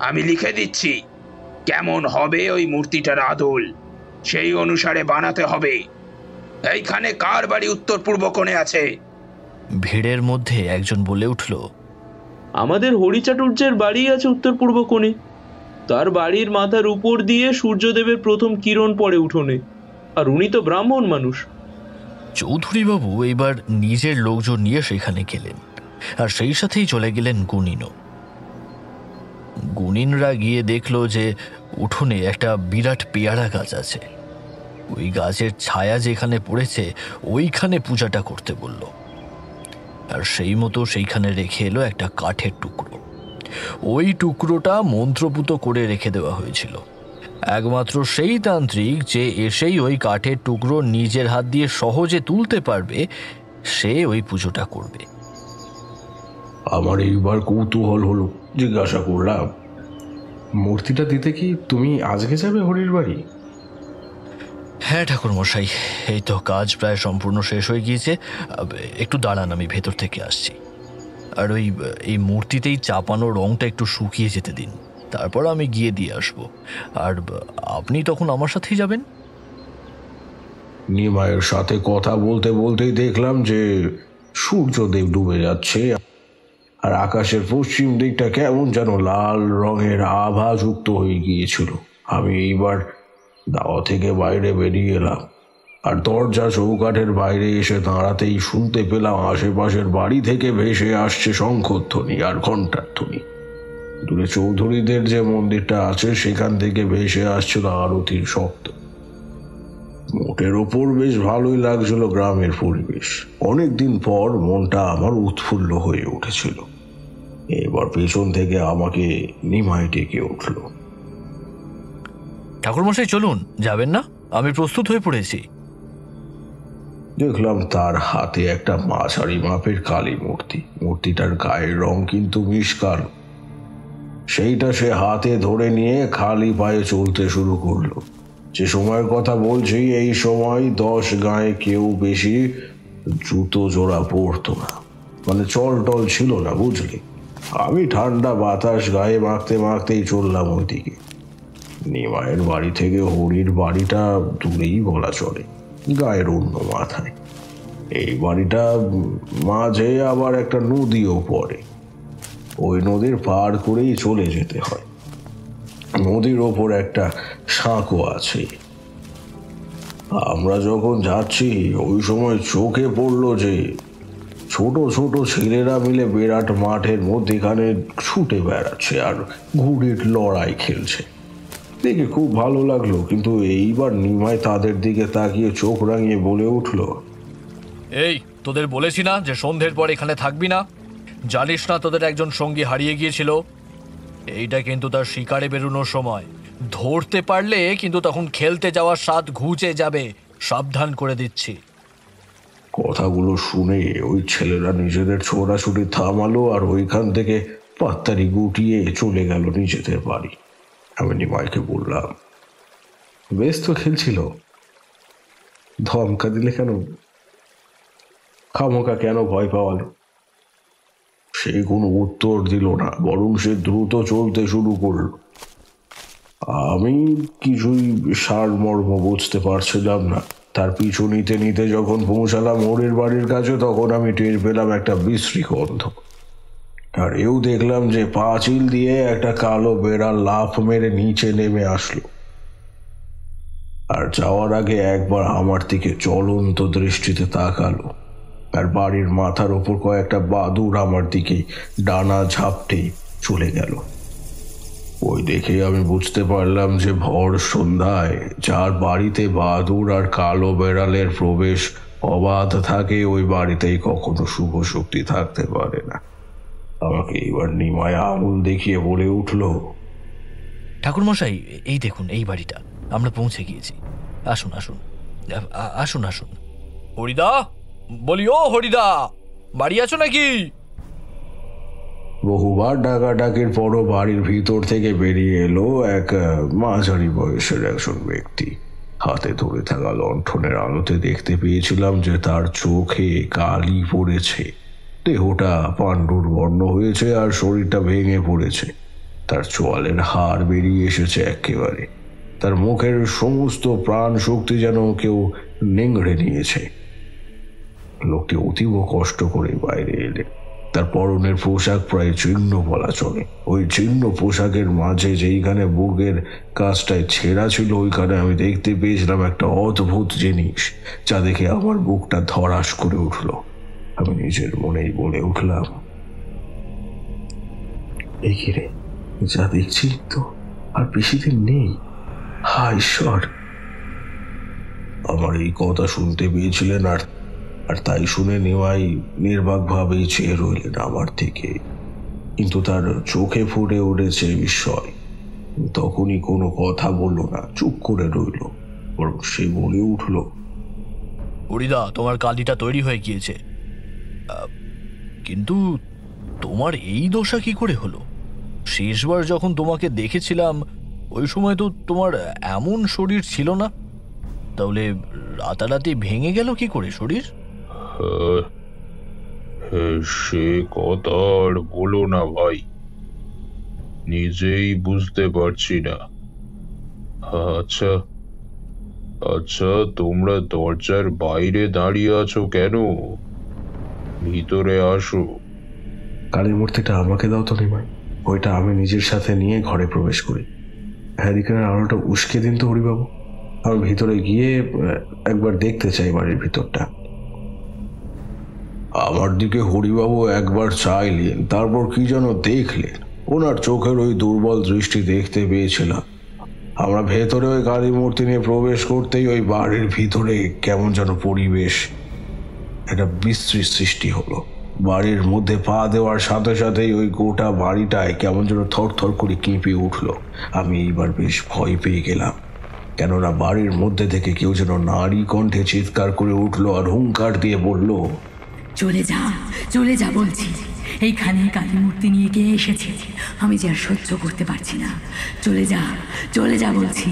আমি লিখে দিচ্ছি কেমন হবে ওই মূর্তিটার আদল, সেই অনুসারে বানাতে হবে। এইখানে কার বাড়ি উত্তর পূর্ব কোণে আছে? ভিড়ের মধ্যে একজন বলে উঠল, আমাদের হরিচাটুর্যের বাড়ি আছে উত্তর পূর্ব কোণে। তার বাড়ির মাথার উপর দিয়ে সূর্যদেবের প্রথম কিরণ পড়ে উঠোনে, আর উনি তো ব্রাহ্মণ মানুষ। চৌধুরীবাবু এইবার নিজের লোকজন নিয়ে সেখানে গেলেন, আর সেই সাথেই চলে গেলেন গুণিনও। গুণিনরা গিয়ে দেখল যে উঠোনে একটা বিরাট পেয়ারা গাছ আছে। ওই গাছের ছায়া যেখানে পড়েছে ওইখানে পূজাটা করতে বলল। আর সেই মতো সেইখানে রেখে এলো একটা কাঠের টুকরো। ওই টুকরোটা মন্ত্রপুত করে রেখে দেওয়া হয়েছিল। একমাত্র সেই তান্ত্রিক যে এসেই ওই কাঠের টুকরো নিজের হাত দিয়ে সহজে তুলতে পারবে সে ওই পুজোটা করবে। আমার এইবার কৌতূহল হলো, জিজ্ঞাসা করলাম, মূর্তিটা দিতে কি তুমি আজকে যাবে হরির বাড়ি? হ্যাঁ ঠাকুর মশাই, এই তো কাজ প্রায় সম্পূর্ণ শেষ হয়ে গিয়েছে। একটু দাঁড়ান, আমি ভেতর থেকে আসছি। আর এই মূর্তিতেই চাপানো রংটা একটু শুকিয়ে যেতে দিন, তারপর আমি গিয়ে দিয়ে আসবো। আর আপনি তখন আমার সাথেই যাবেন। নিমাইয়ের সাথে কথা বলতে বলতেই দেখলাম যে সূর্যদেব ডুবে যাচ্ছে, আর আকাশের পশ্চিম দিকটা কেমন যেন লাল রঙের আভা যুক্ত হয়ে গিয়েছিল। আমি এইবার দাওয়া থেকে বাইরে বেরিয়ে এলাম, আর দরজা চৌকাঠের বাইরে এসে দাঁড়াতেই শুনতে পেলাম আশেপাশের বাড়ি থেকে ভেসে আসছে শঙ্খধ্বনি আর ঘণ্টার ধ্বনি। দূরে চৌধুরীদের যে মন্দিরটা আছে সেখান থেকে ভেসে আসছিল আরতির শব্দ। মোটের ওপর বেশ ভালোই লাগছিল গ্রামের পরিবেশ। অনেকদিন পর মনটা আমার উৎফুল্ল হয়ে উঠেছিল। এবার পেছন থেকে আমাকে নিমাই ডেকে উঠল। ঠাকুরমশাই চলুন, যাবেন না? আমি প্রস্তুত হয়ে পড়েছি। দেখলাম তার হাতে একটা মাঝারি মাপের কালী মূর্তি। মূর্তিটার গায়ের রং কিন্তু মিশকাল। সেইটা সে হাতে ধরে নিয়ে খালি পায়ে চলতে শুরু করলো। যে সময়ের কথা বলছি, এই সময় 10 গায়ে কেউ বেশি জুতো জোড়া পরতো না, মানে চল টল ছিল না, বুঝলি। আমি ঠান্ডা বাতাস গায়ে মাখতে মাখতেই চললাম ওইদিকে। নিমাইয়ের বাড়ি থেকে হরির বাড়িটা দূরেই বলা চলে, গায়ের অন্য মাথায়। এই বাড়িটা মাঝে আবার একটা নদীও পড়ে। ওই নদীর পার করেই চলে যেতে হয়। নদীর ওপর একটা সাঁকো আছে। আমরা যখন যাচ্ছি ওই সময় চোখে পড়লো যে ছোট ছোট ছেলেরা মিলে বিরাট মাঠের মধ্যেখানে ছুটে বেড়াচ্ছে আর ঘুড়ির লড়াই খেলছে। দেখে খুব ভালো লাগলো, কিন্তু এইবার নিমাই তাদের দিকে তাকিয়ে চোখ রাঙিয়ে বলে উঠল, এই তোদের বলেছি না যে সন্ধ্যের পর এখানে থাকবি না? জানিস না তোদের একজন সঙ্গী হারিয়ে গিয়েছিল? এইটা কিন্তু তার শিকারে বেরোনোর সময়। ধরতে পারলে কিন্তু তখন খেলতে যাওয়ার স্বাদ ঘুচে যাবে, সাবধান করে দিচ্ছি। কথাগুলো শুনে ওই ছেলেরা নিজেদের ছোড়াছুটি থামালো আর ওইখান থেকে পাত্তারি গুটিয়ে চলে গেল নিজেদের বাড়ি। আমি নিমাইকে বললাম, বেশ তো খেলছিল, ধমকা দিলে কেন? খামোকা কেন ভয় পাওয়ালো? সে কোনো উত্তর দিল না, বরং সে দ্রুত চলতে শুরু করলো। আমি কিছুই সারমর্ম বুঝতে পারছিলাম না। তার পিছু নিতে নিতে যখন পৌঁছালাম হরির বাড়ির কাছে, তখন আমি টের পেলাম একটা বিশ্রী গন্ধ। আর এও দেখলাম যে পাঁচিল দিয়ে একটা কালো বেড়াল লাফ মেরে নিচে নেমে আসলো, আর যাওয়ার আগে একবার আমার দিকে জ্বলন্ত দৃষ্টিতে তাকালো। আর বাড়ির মাথার ওপর কয়েকটা বাদুড় আমার দিকে ডানা ঝাপটে চলে গেল। ওই দেখে আমি বুঝতে পারলাম যে ভর সন্ধ্যায় যার বাড়িতে বাদুড় আর কালো বেড়ালের প্রবেশ অবাধ থাকে, ওই বাড়িতেই কখনো শুভ শক্তি থাকতে পারে না। আমাকে এবার নিমায় আঙুল দেখিয়ে বলে উঠল, ঠাকুরমশাই এই দেখুন, এই বাড়িটা আমরা পৌঁছে গিয়েছি। আসুন আসুন আসুন আসুন। হরিদা, বলি ও হরিদা, বাড়ি আছো নাকি? বহুবার ডাকাডাকির পরও বাড়ির ভিতর থেকে বেরিয়ে এলো এক মাঝারি বয়সের একজন ব্যক্তি। হাতে ধরে থাকা লণ্ঠনের আলোতে দেখতে পেয়েছিলাম যে তার চোখে কালি পড়েছে, দেহটা পাণ্ডুর বর্ণ হয়েছে আর শরীরটা ভেঙে পড়েছে। তার চোয়ালের হাড় বেরিয়ে এসেছে একেবারে। তার মুখের সমস্ত প্রাণ শক্তি যেন কেউ নেংড়ে নিয়েছে। লোকটি অতীব কষ্ট করে বাইরে এলে। তার পরনের পোশাক প্রায় চিহ্ন বলা চলে। ওই চিহ্ন পোশাকের মাঝে যেইখানে বুকের কাজটায় ছেঁড়া ছিল, ওইখানে আমি দেখতে পেয়েছিলাম একটা অদ্ভুত জিনিস, যা দেখে আমার বুকটা ধড়াস করে উঠল। আমি নিজের মনেই বলে উঠলাম, এই রে, যা দেখছি তো আর বেশি দিন নেই। হায় ঈশ্বর! আমার এই কথা শুনতে পেয়েছিলেন, আর তাই শুনে নিমাই নির্বাকভাবেই চেয়ে রইলেন আমার দিকে, কিন্তু তার চোখে ফুটে উঠেছে বিস্ময়। তখনই কোনো কথা বলল না, চুপ করে রইল। বরং সে বলে উঠল, হরিদা, তোমার কালিটা তৈরি হয়ে গিয়েছে, কিন্তু তোমার এই দশা কি করে হলো? শেষবার যখন তোমাকে দেখেছিলাম ওই সময় তো তোমার এমন শরীর ছিল না। তাহলে রাতারাতি ভেঙে গেল কি করে শরীর? সে কথা আর বলো না ভাই, নিজেই বুঝতে পারছি না। আচ্ছা আচ্ছা, তোমরা দরজার বাইরে দাঁড়িয়ে আছো কেন? ভিতরে আসো। কালীর মূর্তিটা আমাকে দাও তো নিমাই, ওইটা আমি নিজের সাথে নিয়ে ঘরে প্রবেশ করি। হ্যারিকেনের আলোটা উস্কে দিন তো হরিবাবু, আমি ভিতরে গিয়ে একবার দেখতে চাই বাড়ির ভিতরটা। আমার দিকে হরিবাবু একবার চাইলেন, তারপর কি যেন দেখলেন। ওনার চোখের ওই দুর্বল দৃষ্টি দেখতে পেয়েছিলাম। আমরা ভেতরে ওই কালী মূর্তি নিয়ে প্রবেশ করতেই ওই বাড়ির ভিতরে কেমন যেন পরিবেশ, একটা বিশ্রী সৃষ্টি হলো। বাড়ির মধ্যে পা দেওয়ার সাথে সাথেই ওই গোটা বাড়িটায় কেমন যেন থরথর করে কেঁপে উঠলো। আমি এইবার বেশ ভয় পেয়ে গেলাম, কেননা বাড়ির মধ্যে থেকে কেউ যেন নারী কণ্ঠে চিৎকার করে উঠলো আর হুঙ্কার দিয়ে বলল, চলে যা, চলে যা বলছি। এইখানে কালী মূর্তি নিয়ে কে এসেছে? আমি যে আর সহ্য করতে পারছি না, চলে যা, চলে যা বলছি।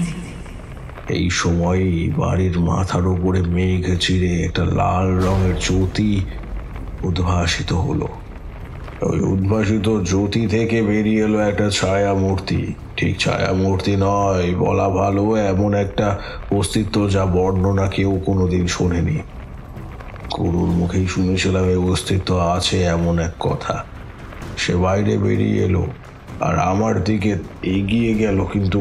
এই সময় বাড়ির মাথার উপরে মেঘ চিরে একটা লাল রঙের জ্যোতি উদ্ভাসিত হলো। ওই উদ্ভাসিত জ্যোতি থেকে বেরিয়ে এলো একটা ছায়া মূর্তি। ঠিক ছায়া মূর্তি নয়, বলা ভালো এমন একটা অস্তিত্ব যা বর্ণনা কেউ কোনোদিন শোনেনি। গুরুর মুখেই শুনেছিলাম এই অস্তিত্ব আছে এমন এক কথা। সে বাইরে বেরিয়ে এলো আর আমার দিকে এগিয়ে গেল, কিন্তু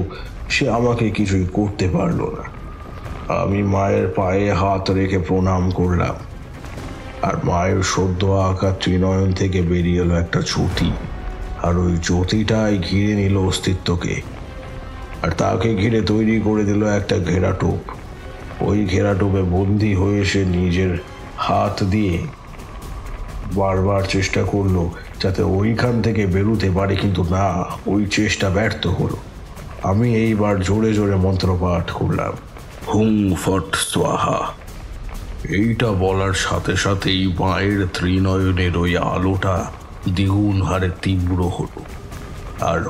সে আমাকে কিছুই করতে পারলো না। আমি মায়ের পায়ে হাত রেখে প্রণাম করলাম, আর মায়ের সদ্য আঁকা ত্রিনয়ন থেকে বেরিয়ে এলো একটা জ্যোতি, আর ওই জ্যোতিটাই ঘিরে নিল অস্তিত্বকে, আর তাকে ঘিরে তৈরি করে দিল একটা ঘেরাটোপ। ওই ঘেরাটোপে বন্দী হয়ে সে নিজের হাত দিয়ে বারবার চেষ্টা করলো যাতে ওইখান থেকে বেরোতে পারে, কিন্তু না, ওই চেষ্টা ব্যর্থ হলো। আমি এইবার জোরে জোরে মন্ত্রপাঠ করলাম, হুং ফট স্বাহা। এইটা বলার সাথে সাথেই মায়ের ত্রিনয়নের ওই আলোটা দ্বিগুণ হারে তীব্র হলো, আর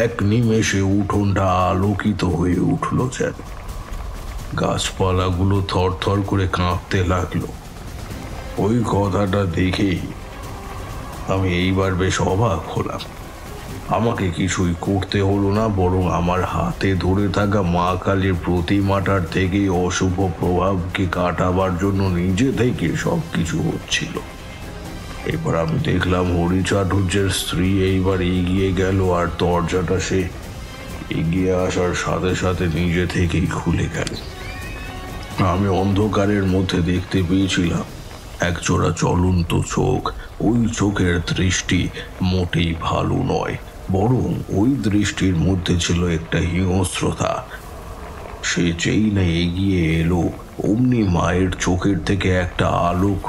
এক নিমেষে উঠোনটা আলোকিত হয়ে উঠল যেন। গাছপালাগুলো থরথর করে কাঁপতে লাগলো। ওই কথাটা দেখেই আমি এইবার বেশ অবাক হলাম। আমাকে কিছুই করতে হলো না, বরং আমার হাতে ধরে থাকা মা কালীর প্রতিমাটার থেকে অশুভ প্রভাবকে কাটাবার জন্য নিজে থেকে সব কিছু হচ্ছিল। এবার আমি দেখলাম হরিচাটুর্যের স্ত্রী এইবার এগিয়ে গেল, আর দরজাটা সে এগিয়ে আসার সাথে সাথে নিজে থেকেই খুলে গেল। আমি অন্ধকারের মধ্যে দেখতে পেয়েছিলাম একজোড়া জ্বলন্ত চোখ। ওই চোখের দৃষ্টি মোটেই ভালো নয়, বরং ওই দৃষ্টির মধ্যে ছিল একটা হিংস্রতা। সে যেই না এগিয়ে এলো, অমনি মায়ের চোখের থেকে একটা আলোক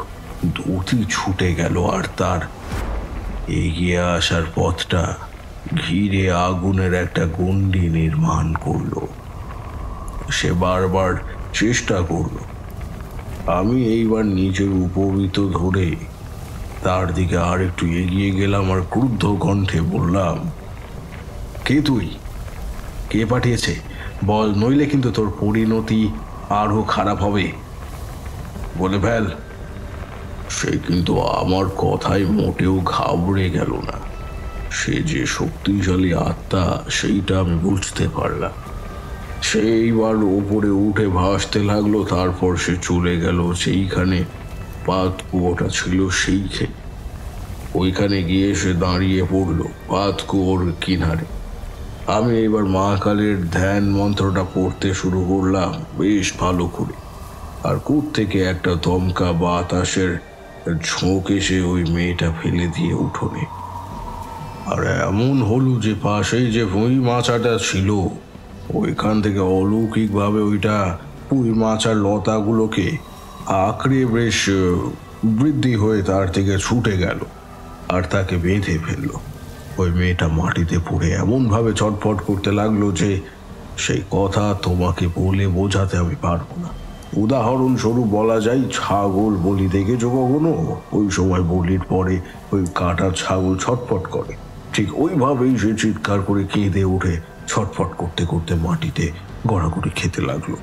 দ্যুতি ছুটে গেল, আর তার এগিয়ে আসার পথটা ঘিরে আগুনের একটা গণ্ডি নির্মাণ করলো। সে বারবার চেষ্টা করলো। আমি এইবার নিজের উপবৃত ধরে তার দিকে আর একটু এগিয়ে গেলাম, আর ক্রুদ্ধ কণ্ঠে বললাম, কে তুই? কে পাঠিয়েছে বল, নইলে কিন্তু তোর পরিণতি আরো খারাপ হবে, বলে ফেল। সে কিন্তু আমার কথায় মোটেও ঘাবড়ে গেল না। সে যে শক্তিশালী আত্মা সেইটা আমি বুঝতে পারলাম। সেইবার ওপরে উঠে ভাসতে লাগলো, তারপর সে চলে গেল সেইখানে পাত কুয়োটা ছিল সেইখানে। ওইখানে গিয়ে সে দাঁড়িয়ে পড়ল পাত কুয়োর কিনারে। আমি এবার মা কালীর ধ্যান মন্ত্রটা পড়তে শুরু করলাম বেশ ভালো করে, আর কূপ থেকে একটা দমকা বাতাসের ঝোঁক এসে ওই মেয়েটা ফেলে দিয়ে উঠোনে। আর এমন হলো যে পাশেই যে ভুঁই মাচাটা ছিল, ওইখান থেকে অলৌকিকভাবে ওইটা পুঁই মাচার লতাগুলোকে আঁকড়ে বেশ বৃদ্ধি হয়ে তার থেকে ছুটে গেল আর তাকে বেঁধে ফেলল। ওই মেয়েটা মাটিতে পড়ে এমনভাবে ছটফট করতে লাগলো যে সেই কথা তোমাকে বলে বোঝাতে আমি পারবো না। উদাহরণস্বরূপ বলা যায়, ছাগল বলি দেখেছো কখনো? ওই সময় বলির পরে ওই কাটা ছাগল ছটফট করে, ঠিক ওইভাবেই সে চিৎকার করে কেঁদে উঠে ছটফট করতে করতে মাটিতে গড়াগড়ি খেতে লাগলো।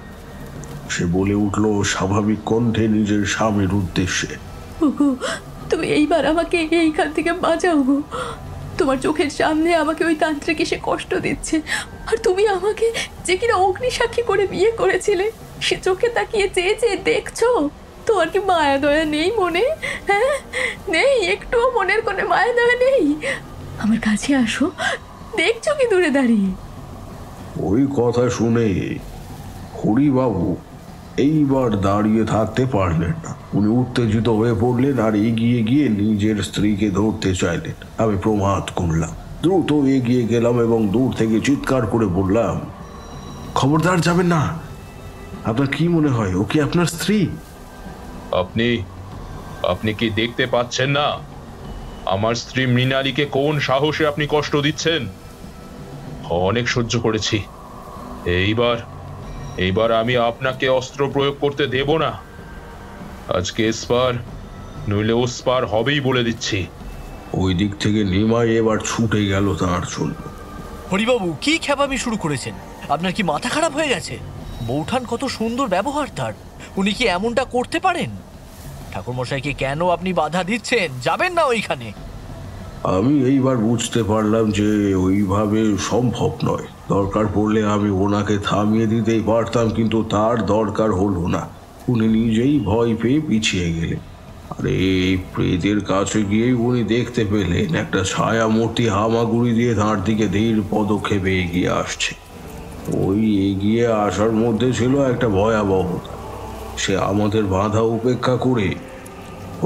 সে বলে উঠল স্বাভাবিক কণ্ঠে নিজের স্বামীর উদ্দেশ্যে, ওগো, তুমি এইবার আমাকে এইখান থেকে বাঁচাও গো। তোমার চোখের সামনে আমাকে ওই তান্ত্রিক এসে কষ্ট দিচ্ছে, আর তুমি আমাকে যে কিনা অগ্নিসাক্ষী করে বিয়ে করেছিলে সে চোখে তাকিয়ে চেয়ে চেয়ে দেখছো। তোমার কি মায়া দয়া নেই মনে? হ্যাঁ, নেই? একটুও মনের কোনো মায়া দয়া নেই? আমার কাছে আসো, দেখছো কি দূরে দাঁড়িয়ে? ওই কথা শুনে হরিবাবু এইবার দাঁড়িয়ে থাকতে পারলেন না। উনি উত্তেজিত হয়ে পড়লেন আর এগিয়ে গিয়ে নিজের স্ত্রীকে ধরতে চাইলেন। আমি প্রমাদ করলাম, দ্রুত এগিয়ে গেলাম এবং দূর থেকে চিৎকার করে বললাম, খবরদার যাবেন না। আপনার কি মনে হয় ও কি আপনার স্ত্রী? আপনি কি দেখতে পাচ্ছেন না আমার স্ত্রী মৃণালীকে কোন সাহসে আপনি কষ্ট দিচ্ছেন? অনেক সহ্য করেছি, এইবার আমি আপনাকে অস্ত্র প্রয়োগ করতে দেব না। আজকে এসপার নইলে ওসপার হবেই বলে দিচ্ছি। ওই দিক থেকে নিমাই এবার ছুটে গেল তার জন্য। হরিবাবু কি খেপামি শুরু করেছেন? আপনার কি মাথা খারাপ হয়ে গেছে? বৌঠান কত সুন্দর ব্যবহার তার, উনি কি এমনটা করতে পারেন? ঠাকুরমশাইকে কেন আপনি বাধা দিচ্ছেন? যাবেন না ওইখানে। আমি এইবার বুঝতে পারলাম যে ওইভাবে সম্ভব নয়। দরকার পড়লে আমি ওনাকে থামিয়ে দিতেই পারতাম, কিন্তু তার দরকার হলো না। উনি নিজেই ভয় পেয়ে পিছিয়ে গেলেন। আর এই প্রেতের কাছে গিয়ে উনি দেখতে পেলেন একটা ছায়া মূর্তি হামাগুড়ি দিয়ে তাঁর দিকে ধীর পদক্ষেপে এগিয়ে আসছে। ওই এগিয়ে আসার মধ্যে ছিল একটা ভয়াবহতা। সে আমাদের বাধা উপেক্ষা করে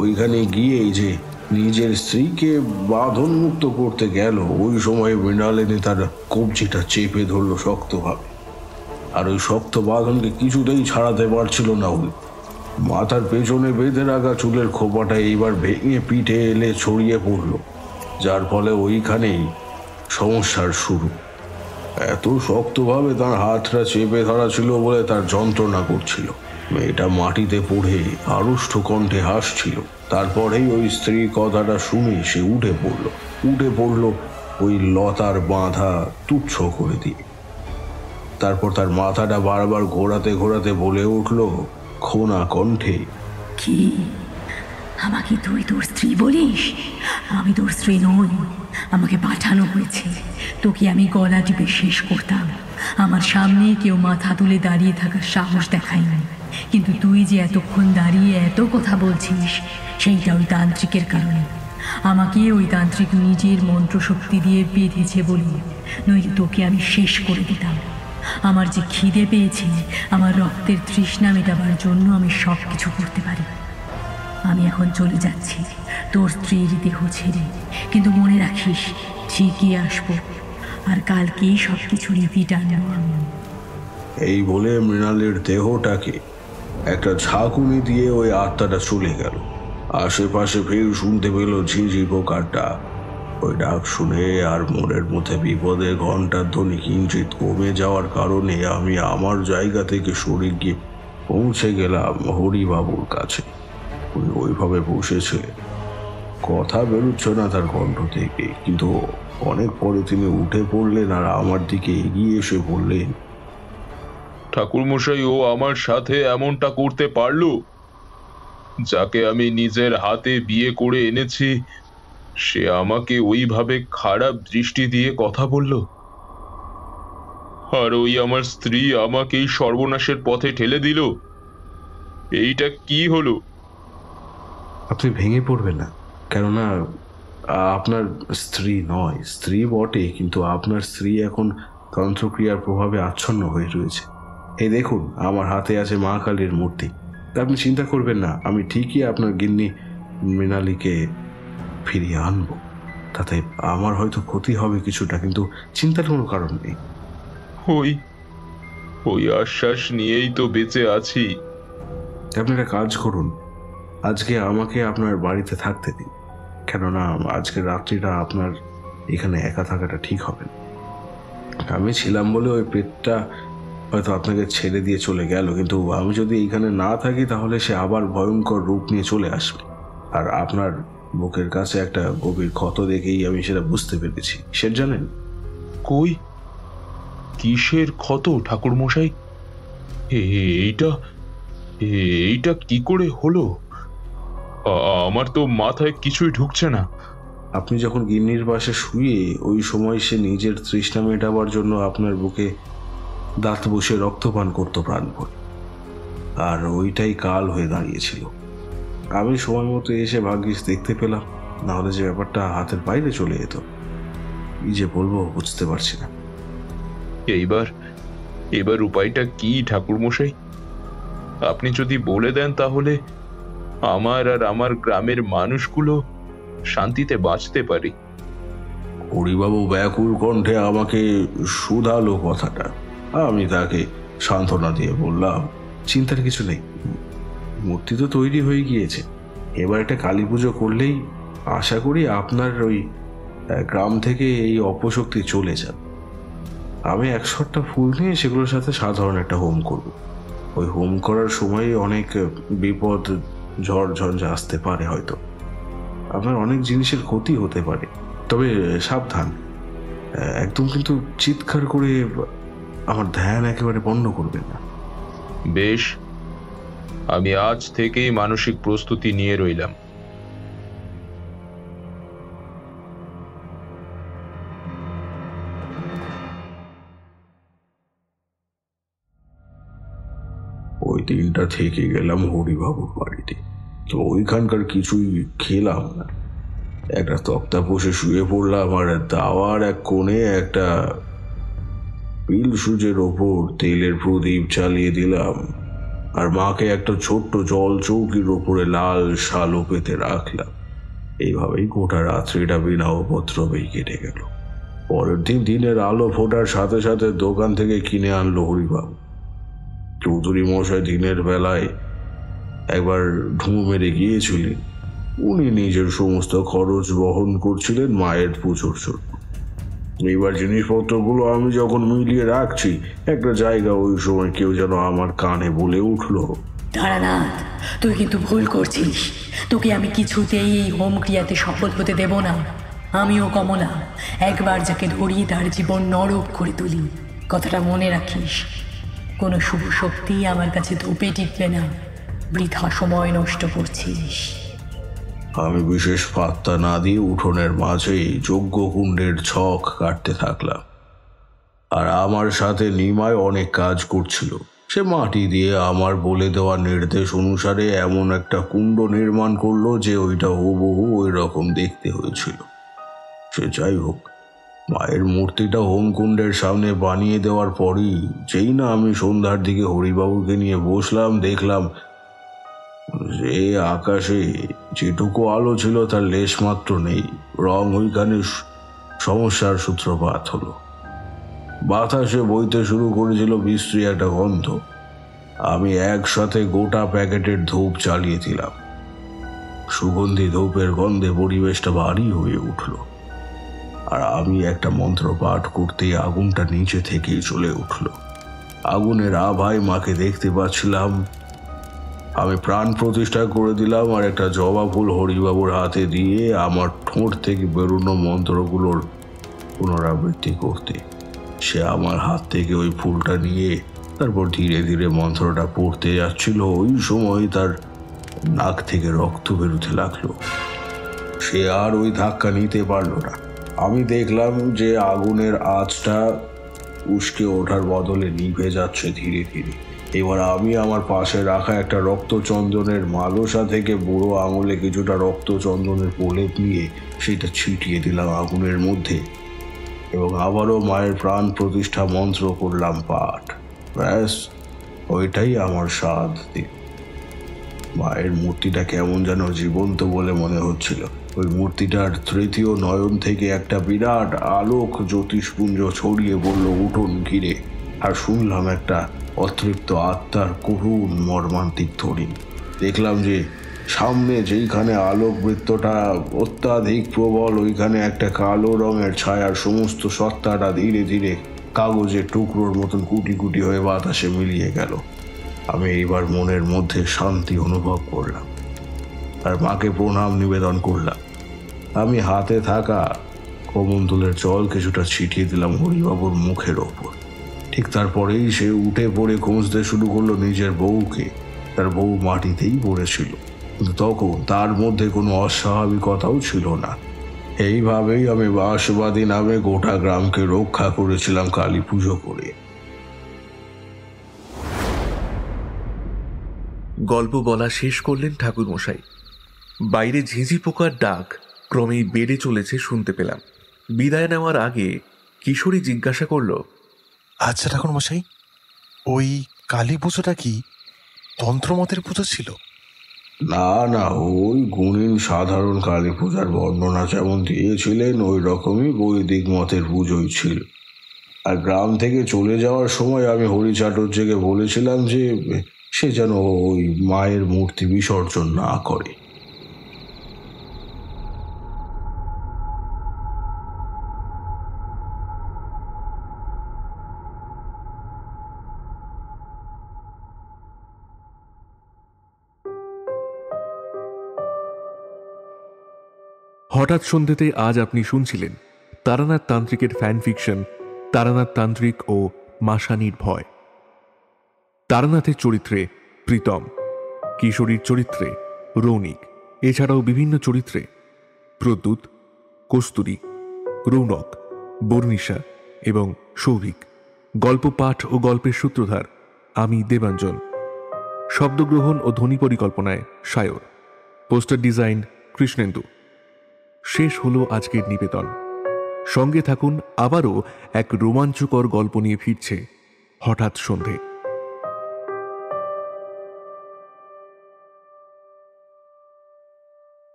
ওইখানে গিয়ে যে নিজের স্ত্রীকে বাঁধন মুক্ত করতে গেল, ওই সময় মৃণালিনী তার কবজিটা চেপে ধরল শক্তভাবে। আর ওই শক্ত বাঁধনকে কিছুতেই ছাড়াতে পারছিল না। ওই মাথার পেছনে বেঁধে রাখা চুলের খোপাটা এইবার ভেঙে পিঠে এলে ছড়িয়ে পড়ল, যার ফলে ওইখানেই সমস্যার শুরু। এত শক্তভাবে তার হাতটা চেপে ধরা ছিল বলে তার যন্ত্রণা করছিল। মেয়েটা মাটিতে পড়ে আড়ষ্ট কণ্ঠে হাসছিল। তারপরেই ওই স্ত্রী কথাটা শুনে সে উঠে পড়ল ওই লতার বাঁধা তুচ্ছ করে দিয়ে। তারপর তার মাথাটা বারবার ঘোরাতে ঘোরাতে বলে উঠল খোনা কণ্ঠে, কি আমাকে তুই তোর স্ত্রী বলিস? আমি তোর স্ত্রী নই, আমাকে পাঠানো হয়েছে। তোকে আমি গলা টিপে শেষ করতাম। আমার সামনে কেউ মাথা তুলে দাঁড়িয়ে থাকার সাহস দেখায়নি, কিন্তু তুই যে এতক্ষণ দাঁড়িয়ে এত কথা বলছিস সেইটা ওই তান্ত্রিকের কারণে। আমাকে ওই তান্ত্রিক নিজের মন্ত্রশক্তি দিয়ে বেঁধেছে বলি, নইলে তোকে আমি শেষ করে দিতাম। আমার যে খিদে পেয়েছে, আমার রক্তের তৃষ্ণা মেটাবার জন্য আমি সব কিছু করতে পারি। আমি এখন চলে যাচ্ছি তোর স্ত্রীর দেহ ছেড়ে, কিন্তু মনে রাখিস ঠিকই আসবো, আর কালকেই সব কিছু রিপিট আনবো আমি। এই বলে মৃণালের দেহটাকে একটা ঝাঁকুনি দিয়ে ওই আত্মাটা চলে গেল। আশেপাশে ফের শুনতে পেল ঝিঝি পোকার ডাক। ওই ডাক শুনে আর মনের মধ্যে বিপদের ঘণ্টার ধ্বনি কিঞ্চিত কমে যাওয়ার কারণে আমি আমার জায়গা থেকে সরে গিয়ে পৌঁছে গেলাম হরিবাবুর কাছে। উনি ওইভাবে বসেছিলেন, কথা বেরোচ্ছে না তার কণ্ঠ থেকে, কিন্তু অনেক পরে তিনি উঠে পড়লেন আর আমার দিকে এগিয়ে এসে বললেন, ঠাকুরমশাই, ও আমার সাথে এমনটা করতে পারলো? যাকে আমি নিজের হাতে বিয়ে করে এনেছি সে আমাকে ওইভাবে খারাপ দৃষ্টি দিয়ে কথা বলল, আর ওই আমার স্ত্রী আমাকেই সর্বনাশের পথে ঠেলে দিল। এইটা কি হলো? আপনি ভেঙে পড়বেন না, কেননা আপনার স্ত্রী নয়। স্ত্রী বটে, কিন্তু আপনার স্ত্রী এখন তন্ত্রক্রিয়ার প্রভাবে আচ্ছন্ন হয়ে রয়েছে। এই দেখুন, আমার হাতে আছে মা কালীর মূর্তি। আপনি চিন্তা করবেন না, আমি ঠিকই আপনার গিন্নি মৃণালীকে ফিরিয়ে আনবো। তাতে আমার হয়তো ক্ষতি হবে কিছুটা, কিন্তু চিন্তার কোনো কারণ নেই। ওই আশ্বাস নিয়েই তো বেঁচে আছি। আপনি একটা কাজ করুন, আজকে আমাকে আপনার বাড়িতে থাকতে দিন, কেননা আজকের রাত্রিটা আপনার এখানে একা থাকাটা ঠিক হবে না। আমি ছিলাম বলে ওই পেটটা হয়তো আপনাকে ছেড়ে দিয়ে চলে গেল, কিন্তু আমি যদি এইখানে না থাকি তাহলে সে আবার ভয়ঙ্কর রূপ নিয়ে চলে আসবে। আর আপনার বুকের কাছে একটা গভীর ক্ষত দেখেই আমি সেটা বুঝতে পেরেছি। সে জানেন? কই, কিসের ক্ষত ঠাকুরমশাই? এইটা এইটা কি করে হলো? আমার তো মাথায় কিছুই ঢুকছে না। আপনি যখন গিন্নির পাশে শুয়ে ওই সময় সে নিজের তৃষ্ণা মেটাবার জন্য আপনার বুকে দাঁত বসে রক্তপান করতো প্রাণপণ, আর ওইটাই কাল হয়ে দাঁড়িয়েছিল। আমি সময় মতো এসে ভাগ্যিস দেখতে পেলাম, নাহলে যে ব্যাপারটা হাতের বাইরে চলে যেত। কি যে বলবো বুঝতে পারছি না। এবার উপায়টা কি ঠাকুরমশাই? আপনি যদি বলে দেন তাহলে আমার আর আমার গ্রামের মানুষগুলো শান্তিতে বাঁচতে পারি। হরিবাবু ব্যাকুল কণ্ঠে আমাকে শুধালো কথাটা। আমি তাকে সান্ত্বনা দিয়ে বললাম, চিন্তার কিছু নেই, মূর্তি তো তৈরি হয়ে গিয়েছে। এবার একটা কালী পুজো করলেই আশা করি আপনার ওই গ্রাম থেকে এই অপশক্তি চলে যাবে। আমি 100টা ফুল নিয়ে সেগুলোর সাথে সাধারণ একটা হোম করব। ওই হোম করার সময় অনেক বিপদ ঝড় ঝঞ্ঝা আসতে পারে, হয়তো আপনার অনেক জিনিসের ক্ষতি হতে পারে, তবে সাবধান, একদম কিন্তু চিৎকার করে আমার ধ্যান একেবারে বন্ধ করবেন না। বেশ, আমি আজ থেকেই মানসিক প্রস্তুতি নিয়ে রইলাম। ওই দিনটা থেকে গেলাম হরিবাবুর বাড়িতে, তো ওইখানকার কিছুই খেলাম না। একটা তক্তা বসে শুয়ে পড়লাম, আর দাওয়ার এক কোণে একটা পিল সুজের ওপর তেলের প্রদীপ চালিয়ে দিলাম, আর মাকে একটা ছোট্ট জল চৌকির ওপরে লাল শালো পেতে রাখলাম। এইভাবেই গোটা রাত্রিটা বিনা উপদ্রবেই কেটে গেল। পরের দিন দিনের আলো ফোটার সাথে সাথে দোকান থেকে কিনে আনলো হরিবাবু। চৌধুরী মশাই দিনের বেলায় একবার ঢুঁ মেরে গিয়েছিলেন। উনি নিজের সমস্ত খরচ বহন করছিলেন মায়ের পুজোর জন্য। এইবার জিনিসপত্রগুলো আমি যখন মিলিয়ে রাখছি, একটা জায়গা ওই সময় কেউ যেন আমার কানে বলে উঠলো, তারানাথ, তুই কিন্তু ভুল করছিস। তোকে আমি কিছুতেই এই হোম ক্রিয়াতে সফল হতে দেব না। আমিও কমলা একবার যাকে ধরি তার জীবন নরক করে তুলি, কথাটা মনে রাখিস। কোনো শুভ শক্তি আমার কাছে ধূপে টিকবে না, বৃথা সময় নষ্ট করছিস। আমি বিশেষ পাত্তা না দিয়ে উঠোনের মাঝেই যজ্ঞকুণ্ডের ছক কাটতে থাকলাম। আর আমার সাথে নিমাই অনেক কাজ করছিল। সে মাটি দিয়ে আমার বলে দেওয়া নির্দেশ অনুসারে এমন একটা কুণ্ড নির্মাণ করলো যে ওইটা হুবহু ওই রকম দেখতে হয়েছিল। সে যাই হোক, মায়ের মূর্তিটা হোমকুণ্ডের সামনে বানিয়ে দেওয়ার পরই যেই না আমি সন্ধ্যার দিকে হরিবাবুকে নিয়ে বসলাম, দেখলাম যে আকাশে যেটুকু আলো ছিল তার লেশ মাত্র নেই। রং ওইখানে সমস্যার সূত্রপাত হলো। বাতাসে বইতে শুরু করেছিল বিশ্রী একটা গন্ধ। আমি একসাথে গোটা প্যাকেটের ধূপ চালিয়ে দিলাম। সুগন্ধি ধূপের গন্ধে পরিবেশটা ভারী হয়ে উঠল, আর আমি একটা মন্ত্র পাঠ করতেই আগুনটা নিচে থেকেই চলে উঠল। আগুনের আভায় মাকে দেখতে পাচ্ছিলাম। আমি প্রাণ প্রতিষ্ঠা করে দিলাম, আর একটা জবা ফুল হরিবাবুর হাতে দিয়ে আমার ঠোঁট থেকে বেরোনো মন্ত্রগুলোর পুনরাবৃত্তি করতে। সে আমার হাত থেকে ওই ফুলটা নিয়ে তারপর ধীরে ধীরে মন্ত্রটা পড়তে যাচ্ছিল। ওই সময় তার নাক থেকে রক্ত বেরোতে লাগলো। সে আর ওই ধাক্কা নিতে পারল না। আমি দেখলাম যে আগুনের আঁচটা উস্কে ওঠার বদলে নিভে যাচ্ছে ধীরে ধীরে। এবার আমি আমার পাশে রাখা একটা রক্তচন্দনের মালসা থেকে বুড়ো আঙুলে কিছুটা রক্তচন্দনের প্রলেপ নিয়ে সেটা ছিটিয়ে দিলাম আগুনের মধ্যে, এবং আবারও মায়ের প্রাণ প্রতিষ্ঠা মন্ত্র করলাম পাঠ। ব্যাস, ওইটাই আমার স্বাদ দিন। মায়ের মূর্তিটা কেমন যেন জীবন্ত বলে মনে হচ্ছিল। ওই মূর্তিটার তৃতীয় নয়ন থেকে একটা বিরাট আলোক জ্যোতিষপুঞ্জ ছড়িয়ে পড়ল উঠোন ঘিরে, আর শুনলাম একটা অতৃপ্ত আত্মার করুণ মর্মান্তিক ধ্বনি। দেখলাম যে সামনে যেইখানে আলোক বৃত্তটা অত্যাধিক প্রবল, ওইখানে একটা কালো রঙের ছায়ার সমস্ত সত্তাটা ধীরে ধীরে কাগজের টুকরোর মতন কুটি কুটি হয়ে বাতাসে মিলিয়ে গেল। আমি এইবার মনের মধ্যে শান্তি অনুভব করলাম, আর মাকে প্রণাম নিবেদন করলাম। আমি হাতে থাকা কমণ্ডলের জল কিছুটা ছিটিয়ে দিলাম হরিবাবুর মুখের ওপর। ঠিক তারপরেই সে উঠে পড়ে খুঁজতে শুরু করলো নিজের বউকে। তার বউ মাটিতেই পড়েছিল, কিন্তু তখন তার মধ্যে কোনো অস্বাভাবিকতাও ছিল না। এইভাবেই আমি বাঁশবাদী নামে গোটা গ্রামকে রক্ষা করেছিলাম কালী পুজো করে। গল্প বলা শেষ করলেন ঠাকুরমশাই। বাইরে ঝিঁঝি পোকার ডাক ক্রমেই বেড়ে চলেছে শুনতে পেলাম। বিদায় নেওয়ার আগে কিশোরী জিজ্ঞাসা করল, আচ্ছা ঠাকুরমশাই, ওই কালী পুজোটা কি তন্ত্রমতের পুজো ছিল? না না, ওই গুণীন সাধারণ কালী পূজার বর্ণনা যেমন দিয়েছিলেন ওই রকমই বৈদিক মতের পুজোই ছিল। আর গ্রাম থেকে চলে যাওয়ার সময় আমি হরি চাটুর্যকে বলেছিলাম যে সে যেন ওই মায়ের মূর্তি বিসর্জন না করে। হঠাৎ সন্ধ্যেতে আজ আপনি শুনছিলেন তারানাথ তান্ত্রিকের ফ্যান ফিকশন তারানাথ তান্ত্রিক ও মাসানির ভয়। তারানাথের চরিত্রে প্রীতম, কিশোরীর চরিত্রে রৌনিক, এছাড়াও বিভিন্ন চরিত্রে প্রদ্যুৎ, কস্তুরী, রৌনক, বর্ণিশা এবং সৌভিক। গল্প পাঠ ও গল্পের সূত্রধার আমি দেবাঞ্জন। শব্দগ্রহণ ও ধ্বনি পরিকল্পনায় সায়র। Poster design Krishnendu. শেষ হলো আজকের নিবেদন। সঙ্গে থাকুন, আবারও এক রোমাঞ্চকর গল্প নিয়ে ফিরছে হঠাৎ সন্ধে।